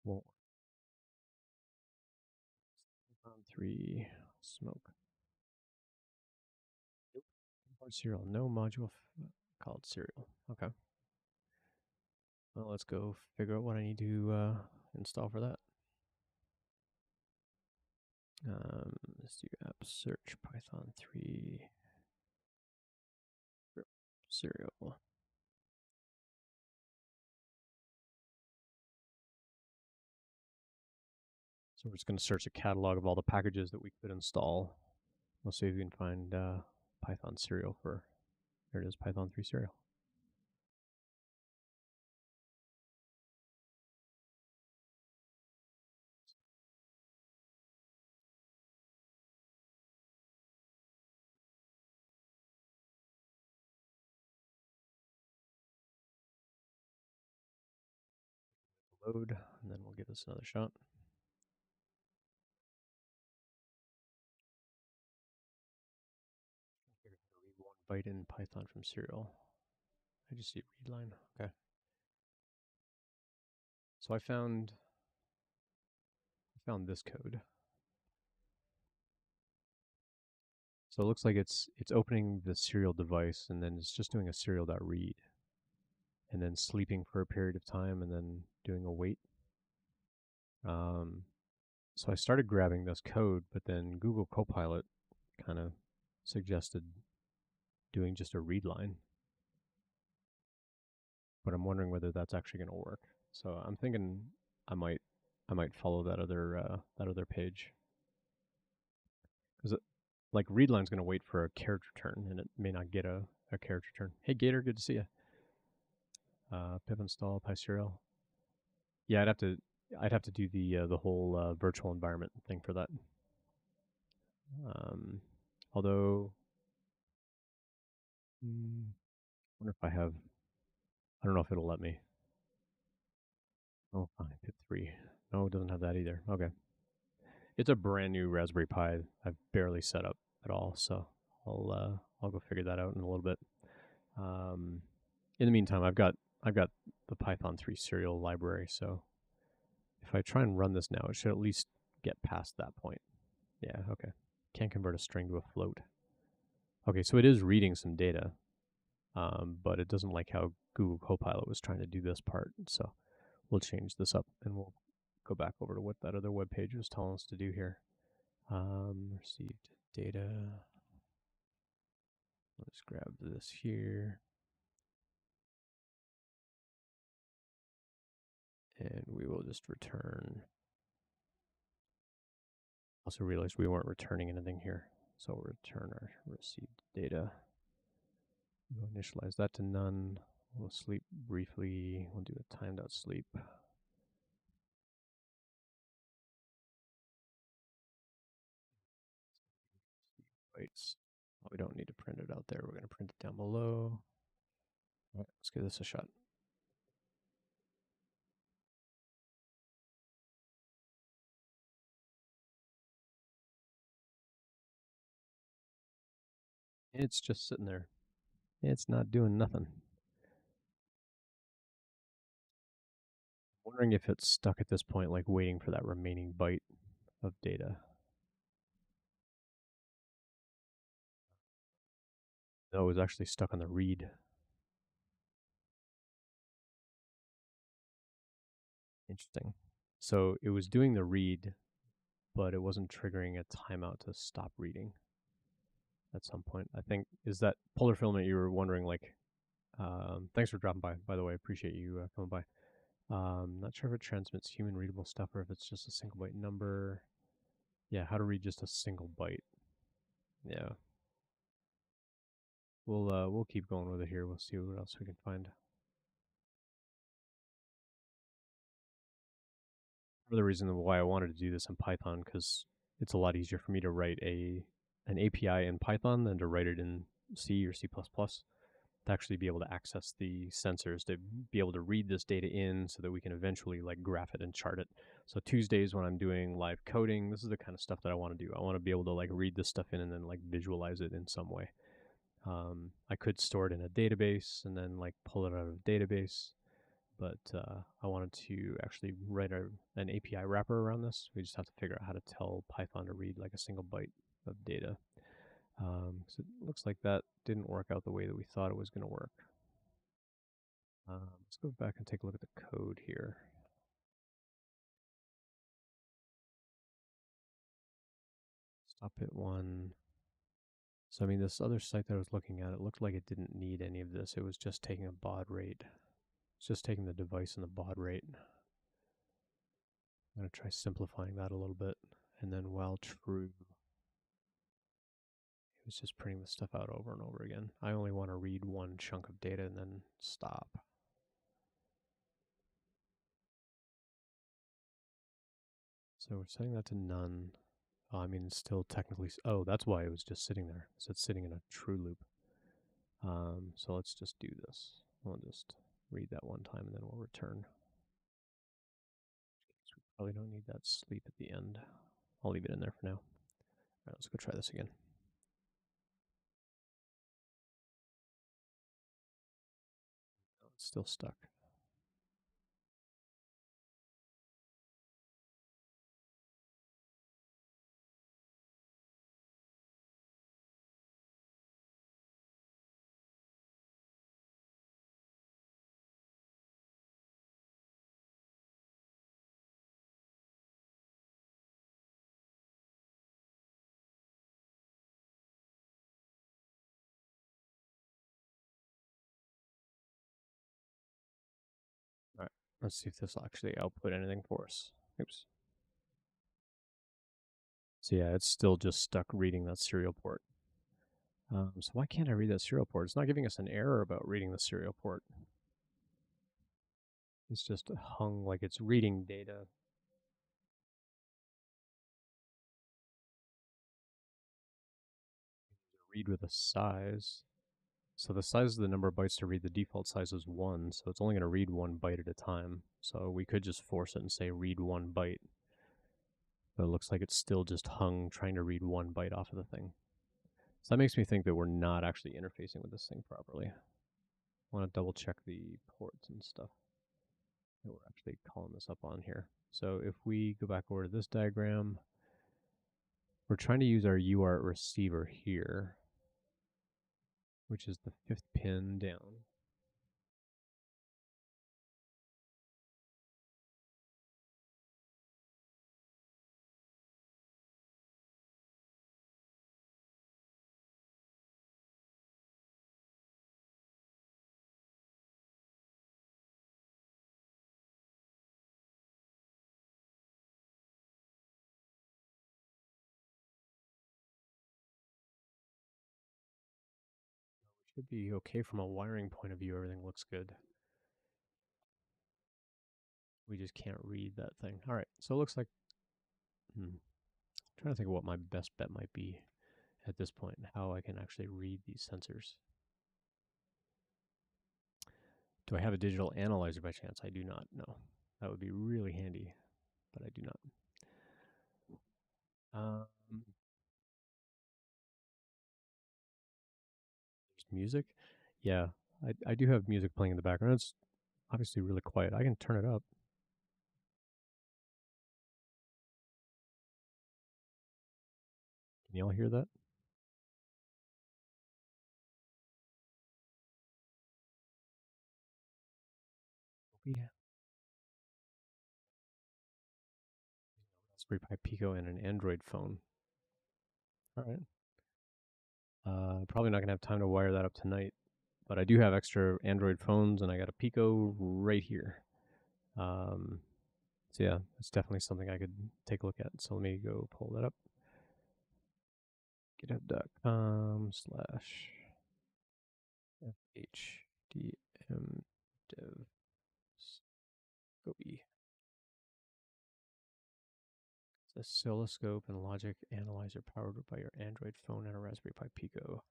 Well, 3 smoke. Nope. Serial. No module called serial. Okay. Well, let's go figure out what I need to install for that. Let's do app search Python 3 serial. So we're just going to search a catalog of all the packages that we could install. We'll see if we can find Python serial for, there it is, Python 3 serial. Load, and then we'll give this another shot. Read one byte in Python from serial. I just see read line. Okay. So I found this code. So it looks like it's opening the serial device and then it's just doing a serial.read and then sleeping for a period of time and then doing a wait. So I started grabbing this code, but then Google Copilot kind of suggested doing just a read line. But I'm wondering whether that's actually going to work. So I'm thinking I might follow that other page, because like read line's going to wait for a character turn and it may not get a character turn. Hey Gator, good to see you. Pip install PySerial. Yeah, I'd have to do the whole virtual environment thing for that. Although, I wonder if I have. I don't know if it'll let me. Oh, fine, Pip 3. No, it doesn't have that either. Okay. It's a brand new Raspberry Pi. I've barely set up at all, so I'll go figure that out in a little bit. In the meantime, I've got the Python 3 serial library, so if I try and run this now, it should at least get past that point. Yeah, okay. Can't convert a string to a float. Okay, so it is reading some data, but it doesn't like how Google Copilot was trying to do this part. So we'll change this up and we'll go back over to what that other web page was telling us to do here. Received data. Let's grab this here. And we will just return. Also realized we weren't returning anything here. So we'll return our received data. We'll initialize that to none. We'll sleep briefly. We'll do a time.sleep. Bytes. Well, we don't need to print it out there. We're going to print it down below. All right, let's give this a shot. It's just sitting there. It's not doing nothing. I'm wondering if it's stuck at this point, like waiting for that remaining byte of data. No, it was actually stuck on the read. Interesting. So it was doing the read, but it wasn't triggering a timeout to stop reading at some point. I think, is that Polar Filament you were wondering, like, thanks for dropping by the way, appreciate you coming by. Not sure if it transmits human readable stuff or if it's just a single byte number. Yeah, how to read just a single byte. Yeah. We'll keep going with it here. We'll see what else we can find. The reason why I wanted to do this in Python, because it's a lot easier for me to write an API in Python than to write it in C or C++. To actually be able to access the sensors, to be able to read this data in so that we can eventually like graph it and chart it. So Tuesdays when I'm doing live coding, this is the kind of stuff that I want to do. I want to be able to like read this stuff in and then like visualize it in some way. I could store it in a database and then like pull it out of a database, but I wanted to actually write an API wrapper around this. We just have to figure out how to tell Python to read like a single byte of data. So it looks like that didn't work out the way that we thought it was going to work. Let's go back and take a look at the code here. Stop it 1. So, I mean, this other site that I was looking at, it looked like it didn't need any of this. It was just taking a baud rate. It's just taking the device and the baud rate. I'm going to try simplifying that a little bit. And then while true, it was just printing the stuff out over and over again. I only want to read one chunk of data and then stop. So we're setting that to none. I mean, it's still technically, oh, that's why it was just sitting there. So it's sitting in a true loop. So let's just do this. We'll just read that one time and then we'll return. We probably don't need that sleep at the end. I'll leave it in there for now. All right, let's go try this again. Oh, it's still stuck. All right, let's see if this will actually output anything for us. Oops. So yeah, it's still just stuck reading that serial port. So why can't I read that serial port? It's not giving us an error about reading the serial port. It's just hung like it's reading data. Read with a size. So the size of the number of bytes to read, the default size is 1, so it's only going to read 1 byte at a time. So we could just force it and say read 1 byte. But it looks like it's still just hung trying to read 1 byte off of the thing. So that makes me think that we're not actually interfacing with this thing properly. want to double check the ports and stuff that we're actually calling this up on here. So if we go back over to this diagram, we're trying to use our UART receiver here, which is the 5th pin down. Should be okay from a wiring point of view. Everything looks good. We just can't read that thing. All right, so it looks like, I'm trying to think of what my best bet might be at this point and how I can actually read these sensors. Do I have a digital analyzer by chance? I do not. No, that would be really handy, but I do not. There's music. Yeah, I do have music playing in the background. It's obviously really quiet. I can turn it up. Can y'all hear that? Yeah. Raspberry Pi Pico and an Android phone. All right. Probably not gonna have time to wire that up tonight, but I do have extra Android phones, and I got a Pico right here. So yeah, it's definitely something I could take a look at. So let me go pull that up. github.com/fhdm dev scopy. Oscilloscope and logic analyzer powered by your Android phone and a Raspberry Pi Pico.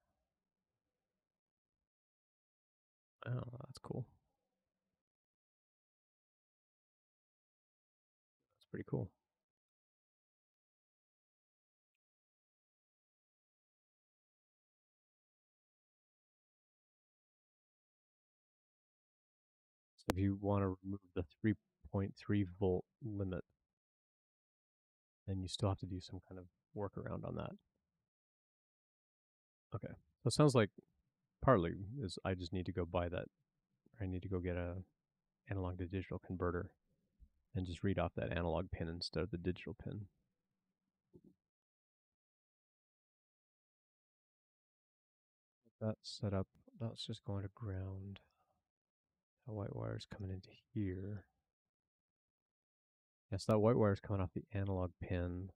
Oh, that's cool. That's pretty cool. So if you want to remove the 3.3 volt limit, then you still have to do some kind of workaround on that. Okay, so it sounds like partly is I just need to go buy that. I need to go get a analog to digital converter and just read off that analog pin instead of the digital pin. That's set up. That's just going to ground. That white wire is coming into here. Yes, that white wire is coming off the analog pin.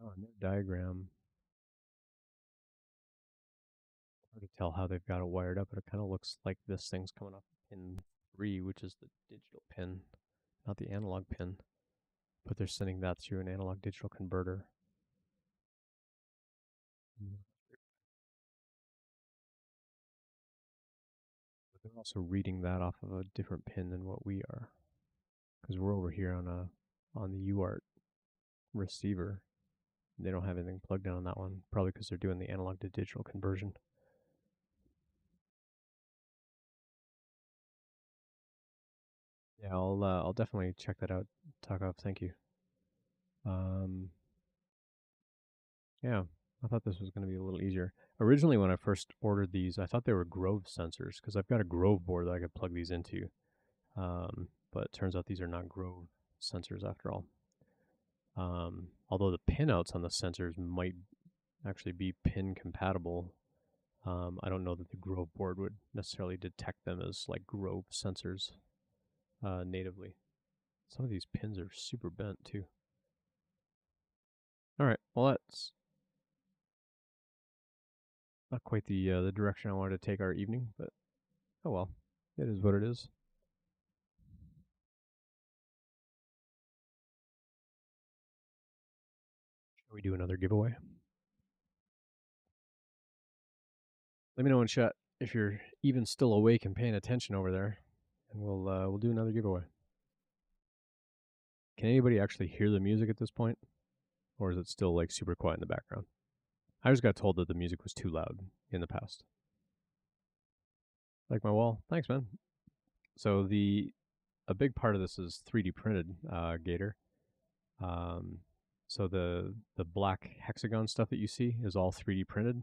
Oh, in their diagram, hard to tell how they've got it wired up, but it kind of looks like this thing's coming off pin 3, which is the digital pin, not the analog pin. But they're sending that through an analog digital converter. But they're also reading that off of a different pin than what we are, because we're over here on the UART receiver. They don't have anything plugged in on that one, probably because they're doing the analog to digital conversion. Yeah, I'll definitely check that out. Takov, thank you. Yeah, I thought this was going to be a little easier. Originally, when I first ordered these, I thought they were Grove sensors because I've got a Grove board that I could plug these into. But it turns out these are not Grove sensors after all. Although the pinouts on the sensors might actually be pin compatible, I don't know that the Grove board would necessarily detect them as like Grove sensors natively. Some of these pins are super bent too. All right, well that's not quite the direction I wanted to take our evening, but oh well, it is what it is. Shall we do another giveaway? Let me know in chat if you're even still awake and paying attention over there, and we'll do another giveaway. Can anybody actually hear the music at this point, or is it still like super quiet in the background? I just got told that the music was too loud in the past. Like my wall? Thanks, man. So a big part of this is 3D printed Gator. So the black hexagon stuff that you see is all 3D printed.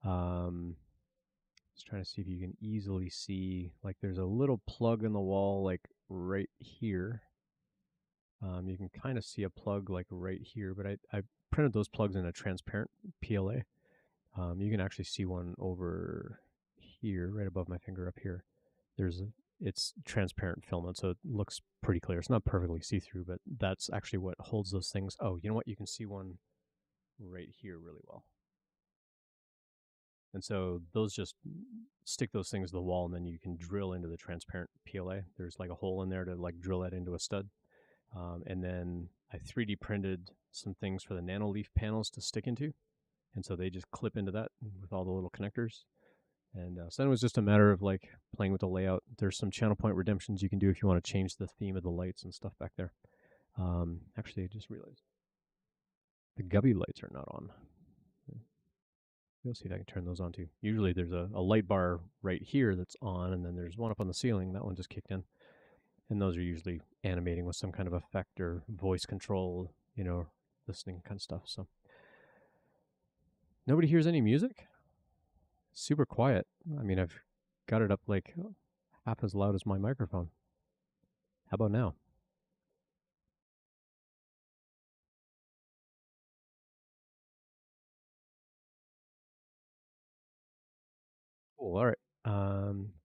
Just trying to see if you can easily see, like there's a little plug in the wall like right here. You can kind of see a plug like right here, but I printed those plugs in a transparent PLA. You can actually see one over here, right above my finger up here. It's transparent filament, so it looks pretty clear. It's not perfectly see-through, but that's actually what holds those things. Oh, you know what? You can see one right here really well. And so those just stick those things to the wall, and then you can drill into the transparent PLA. There's like a hole in there to like drill that into a stud. And then I 3D printed some things for the Nanoleaf panels to stick into. And so they just clip into that with all the little connectors. And so then it was just a matter of like playing with the layout. There's some channel point redemptions you can do if you want to change the theme of the lights and stuff back there. Actually, I just realized the gubby lights are not on. Let's see if I can turn those on too. Usually there's a light bar right here that's on, and then there's one up on the ceiling. That one just kicked in. And those are usually animating with some kind of effect or voice control, you know, listening kind of stuff. So nobody hears any music? Super quiet. I mean, I've got it up like half as loud as my microphone. How about now? Cool. All right.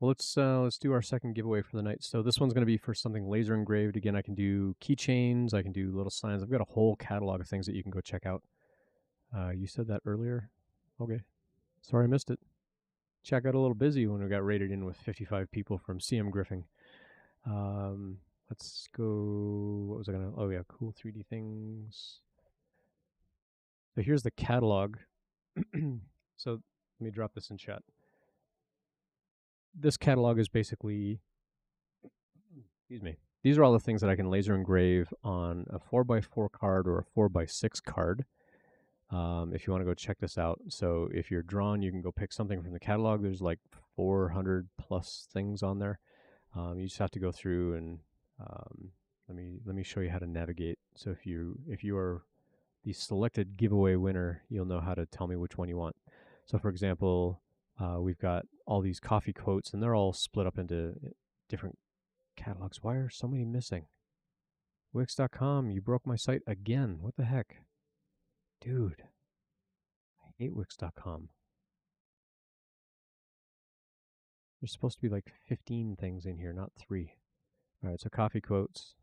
Well, let's do our second giveaway for the night. So this one's going to be for something laser engraved. Again, I can do keychains. I can do little signs. I've got a whole catalog of things that you can go check out. You said that earlier. Okay. Sorry I missed it. Chat got a little busy when we got rated in with 55 people from CM Griffing. Let's go. What was I gonna? Oh yeah, cool 3D things. So here's the catalog. So let me drop this in chat. This catalog is basically, excuse me, these are all the things that I can laser engrave on a 4x4 card or a 4x6 card. If you want to go check this out. So if you're drawn, you can go pick something from the catalog. There's like 400 plus things on there. You just have to go through and let me show you how to navigate. So if you are the selected giveaway winner, you'll know how to tell me which one you want. So for example, we've got all these coffee quotes, and they're all split up into different catalogs. Why are so many missing? Wix.com, you broke my site again. What the heck? Dude, I hate Wix.com. There's supposed to be like 15 things in here, not 3. All right, so coffee quotes.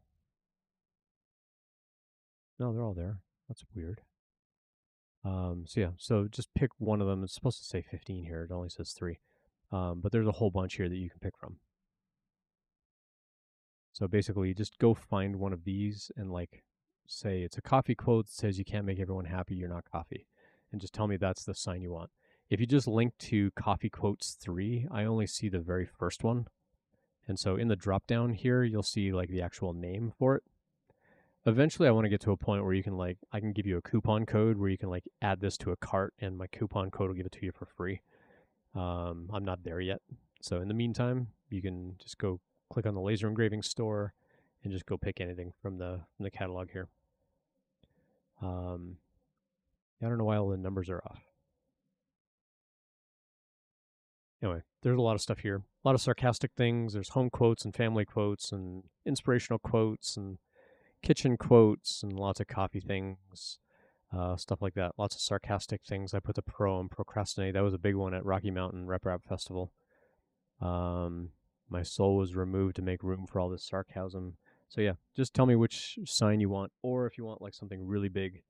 No, they're all there. That's weird. So yeah, so just pick one of them. It's supposed to say 15 here. It only says 3. But there's a whole bunch here that you can pick from. So basically, just go find one of these and like say it's a coffee quote that says you can't make everyone happy, you're not coffee. And just tell me that's the sign you want. If you just link to coffee quotes 3, I only see the very first one. And so in the drop down here, you'll see like the actual name for it. Eventually I want to get to a point where you can like, I can give you a coupon code where you can like add this to a cart and my coupon code will give it to you for free. I'm not there yet. So in the meantime, you can just go click on the laser engraving store and just go pick anything from the catalog here. I don't know why all the numbers are off. Anyway, there's a lot of stuff here. A lot of sarcastic things. There's home quotes and family quotes and inspirational quotes and kitchen quotes and lots of coffee things, stuff like that. Lots of sarcastic things. I put the pro and procrastinate. That was a big one at Rocky Mountain Rep Rap Festival. My soul was removed to make room for all this sarcasm. So yeah, just tell me which sign you want, or if you want like something really big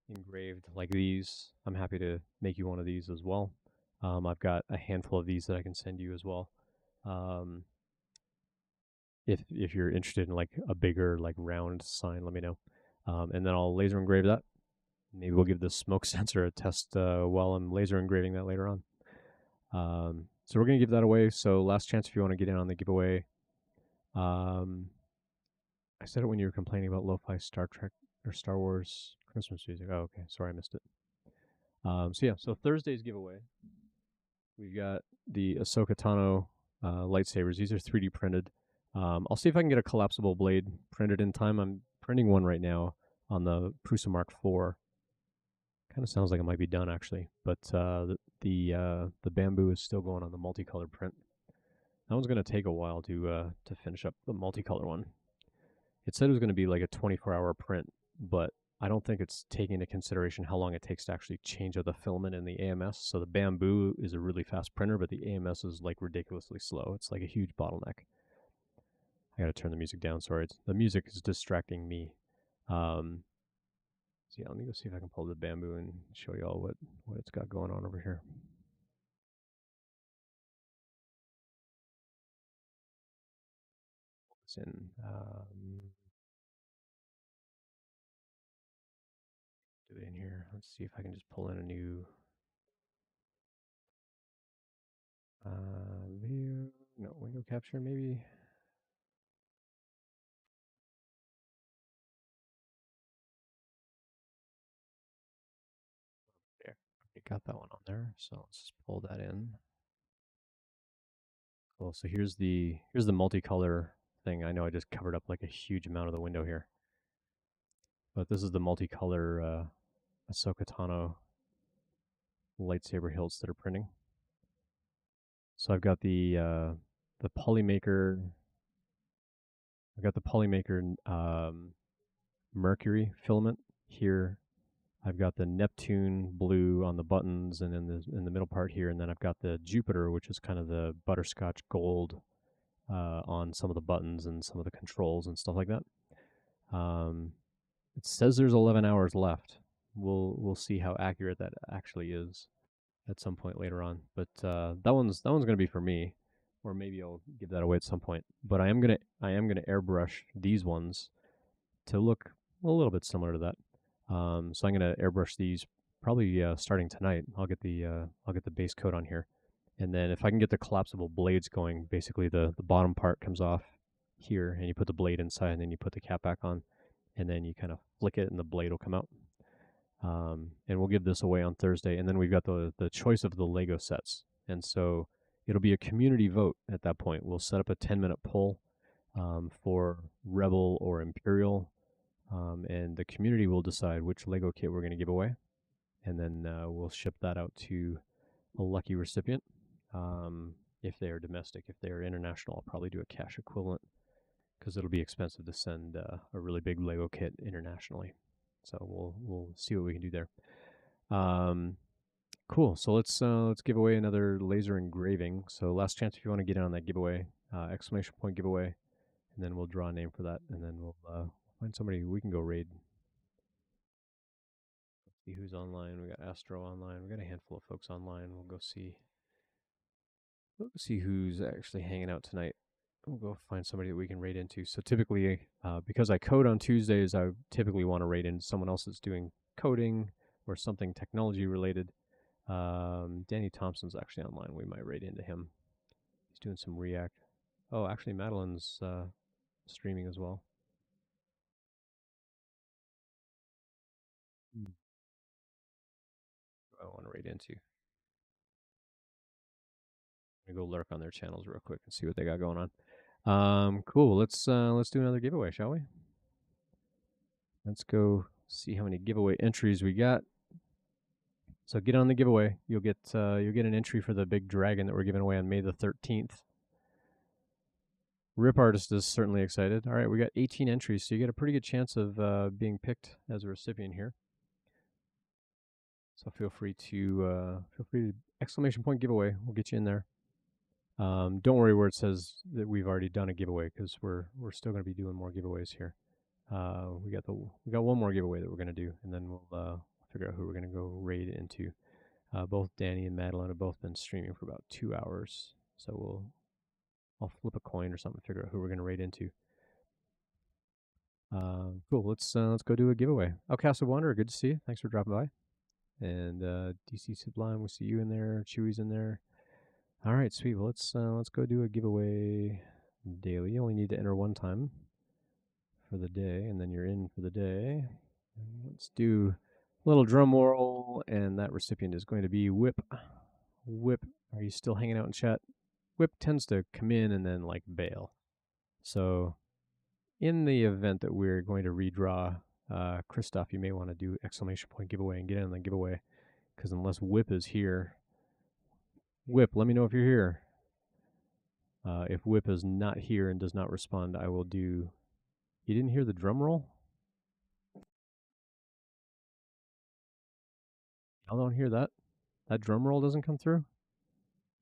engraved like these, I'm happy to make you one of these as well. I've got a handful of these that I can send you as well. If you're interested in like a bigger like round sign, let me know. And then I'll laser engrave that. Maybe we'll give the smoke sensor a test while I'm laser engraving that later on. So we're going to give that away. So last chance if you want to get in on the giveaway. I said it when you were complaining about lo-fi Star Trek or Star Wars Christmas music. Oh, okay. Sorry, I missed it. So Thursday's giveaway, we've got the Ahsoka Tano lightsabers. These are 3D printed. I'll see if I can get a collapsible blade printed in time. I'm printing one right now on the Prusa Mark IV. Kind of sounds like it might be done actually, but the bamboo is still going on the multicolored print. That one's going to take a while to finish up the multicolor one. It said it was going to be like a 24-hour print, but I don't think it's taking into consideration how long it takes to actually change out the filament in the AMS. So the bamboo is a really fast printer, but the AMS is like ridiculously slow. It's like a huge bottleneck. I gotta turn the music down. Sorry, the music is distracting me. So yeah, let me go see if I can pull the bamboo and show you all what it's got going on over here. It's in. Do it in here. Let's see if I can just pull in a new view. No, window capture maybe. There, already got that one on there. So let's just pull that in. Cool. So here's the multicolor thing. I know I just covered up like a huge amount of the window here, but this is the multicolor Ahsoka Tano lightsaber hilts that are printing. So I've got the Polymaker. I've got the Polymaker Mercury filament here. I've got the Neptune blue on the buttons and in the middle part here, and then I've got the Jupiter, which is kind of the butterscotch gold on some of the buttons and some of the controls and stuff like that. It says there's 11 hours left. We'll see how accurate that actually is at some point later on. But that one's gonna be for me, or maybe I'll give that away at some point. But I am gonna airbrush these ones to look a little bit similar to that. So I'm gonna airbrush these probably starting tonight. I'll get the base coat on here, and then if I can get the collapsible blades going, basically the bottom part comes off here, and you put the blade inside, and then you put the cap back on, and then you kind of flick it, and the blade will come out. And we'll give this away on Thursday, and then we've got the choice of the Lego sets, and so it'll be a community vote at that point. We'll set up a 10-minute poll for Rebel or Imperial. And the community will decide which Lego kit we're going to give away, and then we'll ship that out to a lucky recipient. If they are domestic, if they are international, I'll probably do a cash equivalent because it'll be expensive to send a really big Lego kit internationally. So we'll see what we can do there. Cool. So let's give away another laser engraving. So last chance if you want to get in on that giveaway, exclamation point giveaway, and then we'll draw a name for that, and then we'll find somebody we can go raid. Let's see who's online. We got Astro online. We got a handful of folks online. We'll go see. We'll see who's actually hanging out tonight. We'll go find somebody that we can raid into. So typically, because I code on Tuesdays, I typically want to raid into someone else that's doing coding or something technology related. Danny Thompson's actually online. We might raid into him. He's doing some React. Oh, actually, Madeline's streaming as well. I want to raid into. I'm gonna go lurk on their channels real quick and see what they got going on. Cool. Let's do another giveaway, shall we? Let's go see how many giveaway entries we got. So get on the giveaway. You'll get an entry for the big dragon that we're giving away on May the 13th. Rip Artist is certainly excited. All right, we got 18 entries, so you get a pretty good chance of being picked as a recipient here. So feel free to exclamation point giveaway. We'll get you in there. Don't worry where it says that we've already done a giveaway because we're still going to be doing more giveaways here. We got one more giveaway that we're going to do, and then we'll figure out who we're going to go raid into. Both Danny and Madeline have both been streaming for about 2 hours, so I'll flip a coin or something, figure out who we're going to raid into. Cool. Let's go do a giveaway. Outcast of Wanderer, good to see you. Thanks for dropping by. And DC Sublime, we see you in there. Chewy's in there. All right, sweet. Well, let's go do a giveaway daily. You only need to enter one time for the day, and then you're in for the day. And let's do Little drum roll, and that recipient is going to be Whip. Whip, are you still hanging out in chat? Whip tends to come in and then like bail. So in the event that we're going to redraw, Christoph, you may want to do exclamation point giveaway and get in the giveaway, because unless Whip is here, Whip, let me know if you're here. If Whip is not here and does not respond, I will do... You didn't hear the drum roll? Y'all don't hear that? That drum roll doesn't come through?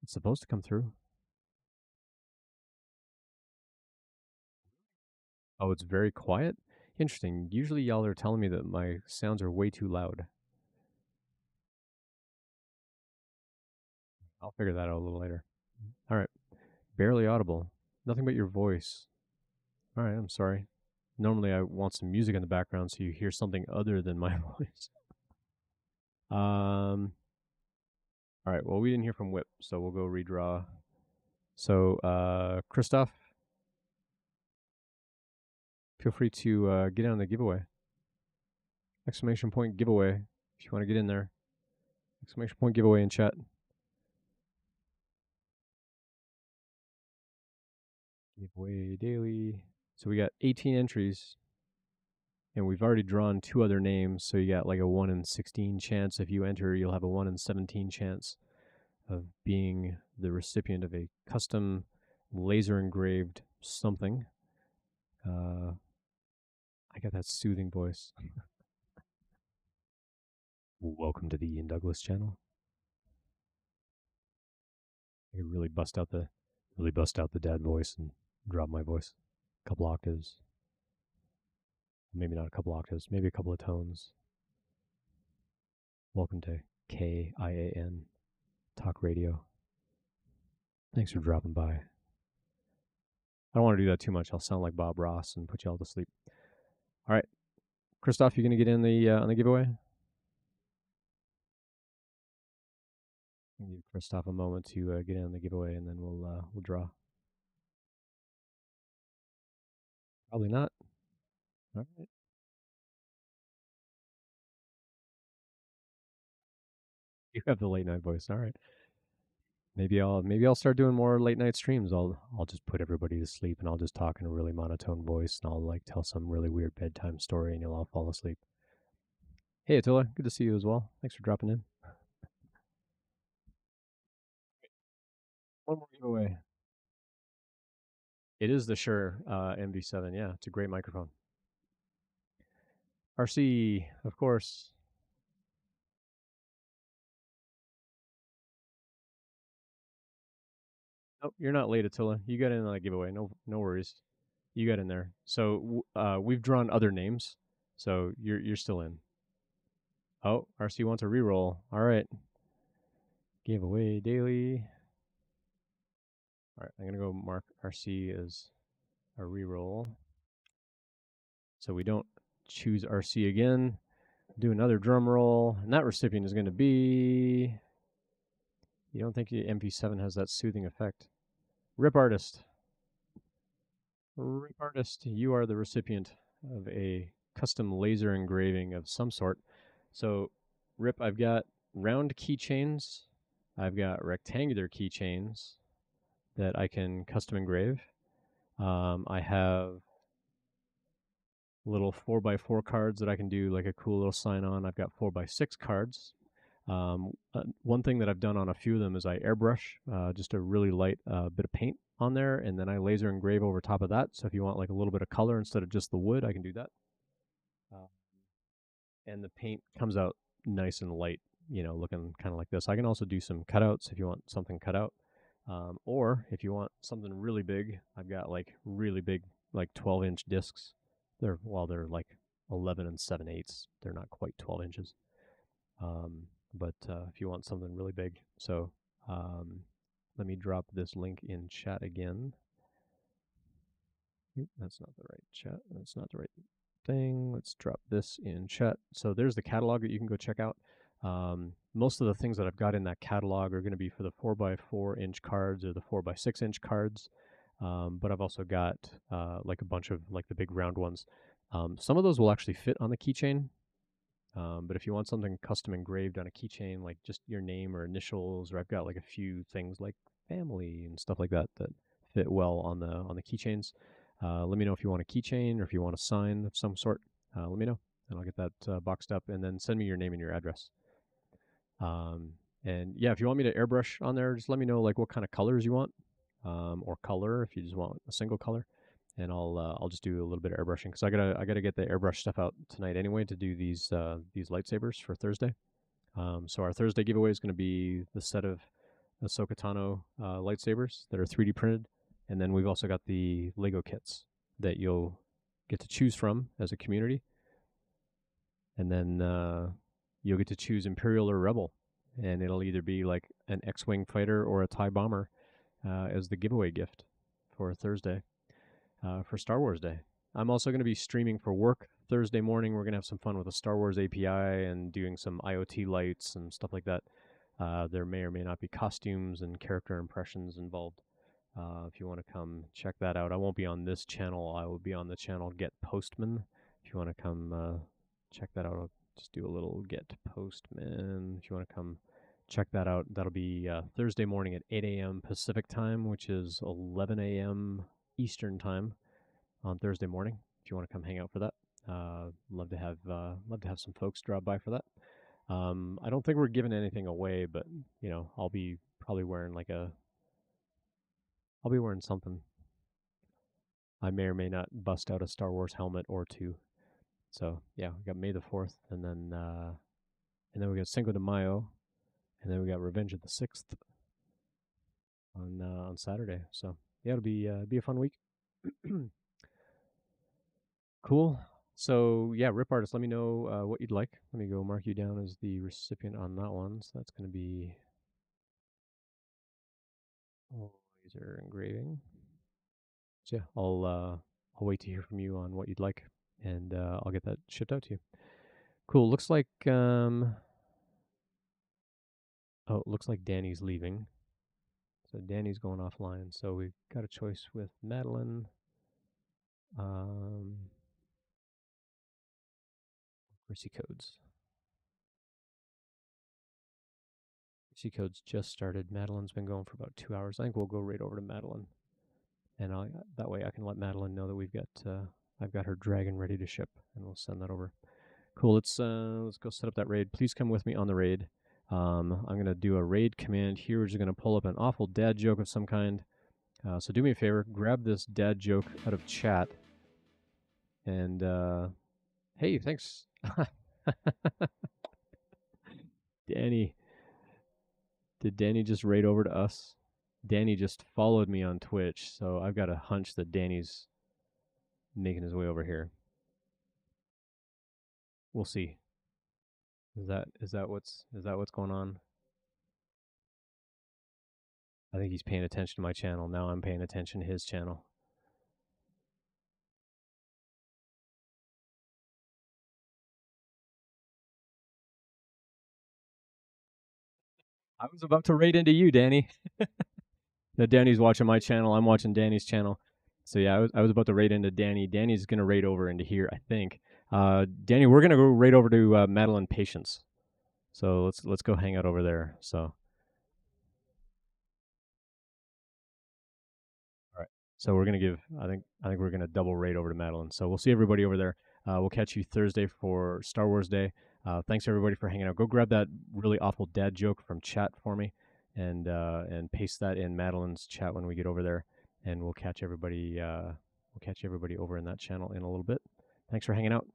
It's supposed to come through. Oh, it's very quiet? Interesting. Usually y'all are telling me that my sounds are way too loud. I'll figure that out a little later. All right. Barely audible. Nothing but your voice. All right, I'm sorry. Normally I want some music in the background so you hear something other than my voice. All right, well, we didn't hear from Whip, so we'll go redraw. So, Christoph, feel free to get on the giveaway. Exclamation point giveaway if you want to get in there. Exclamation point giveaway in chat. Giveaway daily. So we got 18 entries, and we've already drawn 2 other names, so you got like a 1 in 16 chance. If you enter, you'll have a 1 in 17 chance of being the recipient of a custom laser engraved something. I got that soothing voice. Welcome to the Ian Douglas channel. I could really bust out the dad voice and drop my voice a couple octaves. Maybe not a couple octaves, maybe a couple of tones. Welcome to KIAN Talk Radio. Thanks for dropping by. I don't want to do that too much. I'll sound like Bob Ross and put you all to sleep. All right, Christoph, you gonna get in the on the giveaway? I'll give Christoph a moment to get in on the giveaway, and then we'll draw. Probably not. All right. You have the late night voice. All right. Maybe I'll start doing more late night streams. I'll just put everybody to sleep, and I'll just talk in a really monotone voice, and I'll like tell some really weird bedtime story, and you'll all fall asleep. Hey Attila, good to see you as well. Thanks for dropping in. One more giveaway. It is the Shure MV7. Yeah, it's a great microphone. RC, of course. Nope, you're not late, Attila. You got in on the giveaway. No worries. You got in there. So we've drawn other names, so you're still in. Oh, RC wants a reroll. All right. Giveaway daily. All right, I'm gonna go mark RC as a reroll, so we don't choose RC again. Do another drum roll, and that recipient is going to be... You don't think the MP7 has that soothing effect? Rip Artist. Rip Artist, you are the recipient of a custom laser engraving of some sort. So, Rip, I've got round keychains. I've got rectangular keychains that I can custom engrave. I have little 4x4 cards that I can do like a cool little sign on. I've got 4x6 cards. One thing that I've done on a few of them is I airbrush just a really light bit of paint on there, and then I laser engrave over top of that. So if you want like a little bit of color instead of just the wood, I can do that. And the paint comes out nice and light, you know, looking kind of like this. I can also do some cutouts if you want something cut out. Or if you want something really big, I've got like really big, like 12-inch discs. They're like 11 and 7/8. They're not quite 12 inches. But if you want something really big, so let me drop this link in chat again. Oop, that's not the right chat. That's not the right thing. Let's drop this in chat. So there's the catalog that you can go check out. Most of the things that I've got in that catalog are going to be for the 4x4 inch cards or the 4x6 inch cards. But I've also got like a bunch of like the big round ones. Some of those will actually fit on the keychain. But if you want something custom engraved on a keychain, like just your name or initials, or I've got like a few things like family and stuff like that that fit well on the keychains. Let me know if you want a keychain or if you want a sign of some sort. Let me know, and I'll get that boxed up. And then send me your name and your address. And yeah, if you want me to airbrush on there, just let me know like what kind of colors you want, or color if you just want a single color, and I'll just do a little bit of airbrushing because I gotta get the airbrush stuff out tonight anyway to do these lightsabers for Thursday. So our Thursday giveaway is going to be the set of Ahsoka Tano lightsabers that are 3D printed, and then we've also got the Lego kits that you'll get to choose from as a community, and then you'll get to choose Imperial or Rebel, and it'll either be like an X-wing fighter or a TIE bomber as the giveaway gift for Thursday for Star Wars Day. I'm also going to be streaming for work Thursday morning. We're going to have some fun with a Star Wars API and doing some IoT lights and stuff like that. There may or may not be costumes and character impressions involved. If you want to come check that out, I won't be on this channel. I will be on the channel Get Postman. If you want to come check that out, I'll just do a little Get Postman. If you want to come check that out, that'll be Thursday morning at 8 a.m. Pacific time, which is 11 a.m. Eastern time on Thursday morning. If you want to come hang out for that, love to have some folks drop by for that. I don't think we're giving anything away, but you know, I'll be probably wearing I'll be wearing something. I may or may not bust out a Star Wars helmet or two. So yeah, we got May the 4th, and then we got Cinco de Mayo, and then we got Revenge of the 6th on Saturday. So yeah, it'll be a fun week. Cool. So yeah, Rip Artist, let me know what you'd like. Let me go mark you down as the recipient on that one. So that's going to be laser engraving. So yeah, I'll wait to hear from you on what you'd like, and I'll get that shipped out to you. Cool. Looks like it looks like Danny's leaving. So Danny's going offline. So we've got a choice with Madeline. Chrissy Codes. Chrissy Codes just started. Madeline's been going for about 2 hours. I think we'll go right over to Madeline, and that way I can let Madeline know that we've got I've got her dragon ready to ship, and we'll send that over. Cool. Let's go set up that raid. Please come with me on the raid. I'm gonna do a raid command here, which is gonna pull up an awful dad joke of some kind. So do me a favor, grab this dad joke out of chat, and hey, thanks, Danny. Did Danny just raid over to us? Danny just followed me on Twitch, so I've got a hunch that Danny's making his way over here. We'll see. Is that what's going on? I think he's paying attention to my channel. Now I'm paying attention to his channel. I was about to raid into you, Danny. No, Danny's watching my channel. I'm watching Danny's channel. So yeah, I was about to raid into Danny. Danny's gonna raid over into here, I think. Danny, we're gonna go raid over to Madeline Patience. So let's go hang out over there. So, all right. So we're gonna give. I think we're gonna double raid over to Madeline. So we'll see everybody over there. We'll catch you Thursday for Star Wars Day. Thanks everybody for hanging out. Go grab that really awful dad joke from chat for me, and paste that in Madeline's chat when we get over there, and we'll catch everybody. We'll catch everybody over in that channel in a little bit. Thanks for hanging out.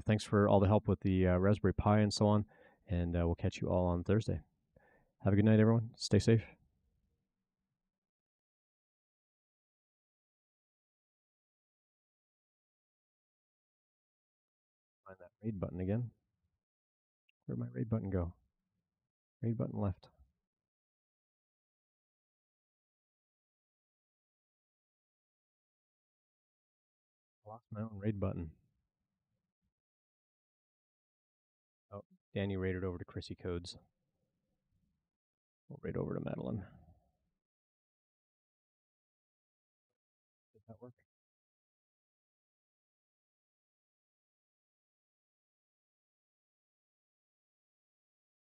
Thanks for all the help with the Raspberry Pi and so on, and we'll catch you all on Thursday. Have a good night, everyone. Stay safe. Find that raid button again. Where'd my raid button go? Raid button left. Lost my own raid button. Oh, Danny raided over to Chrissy Codes. We'll raid over to Madeline. Did that work?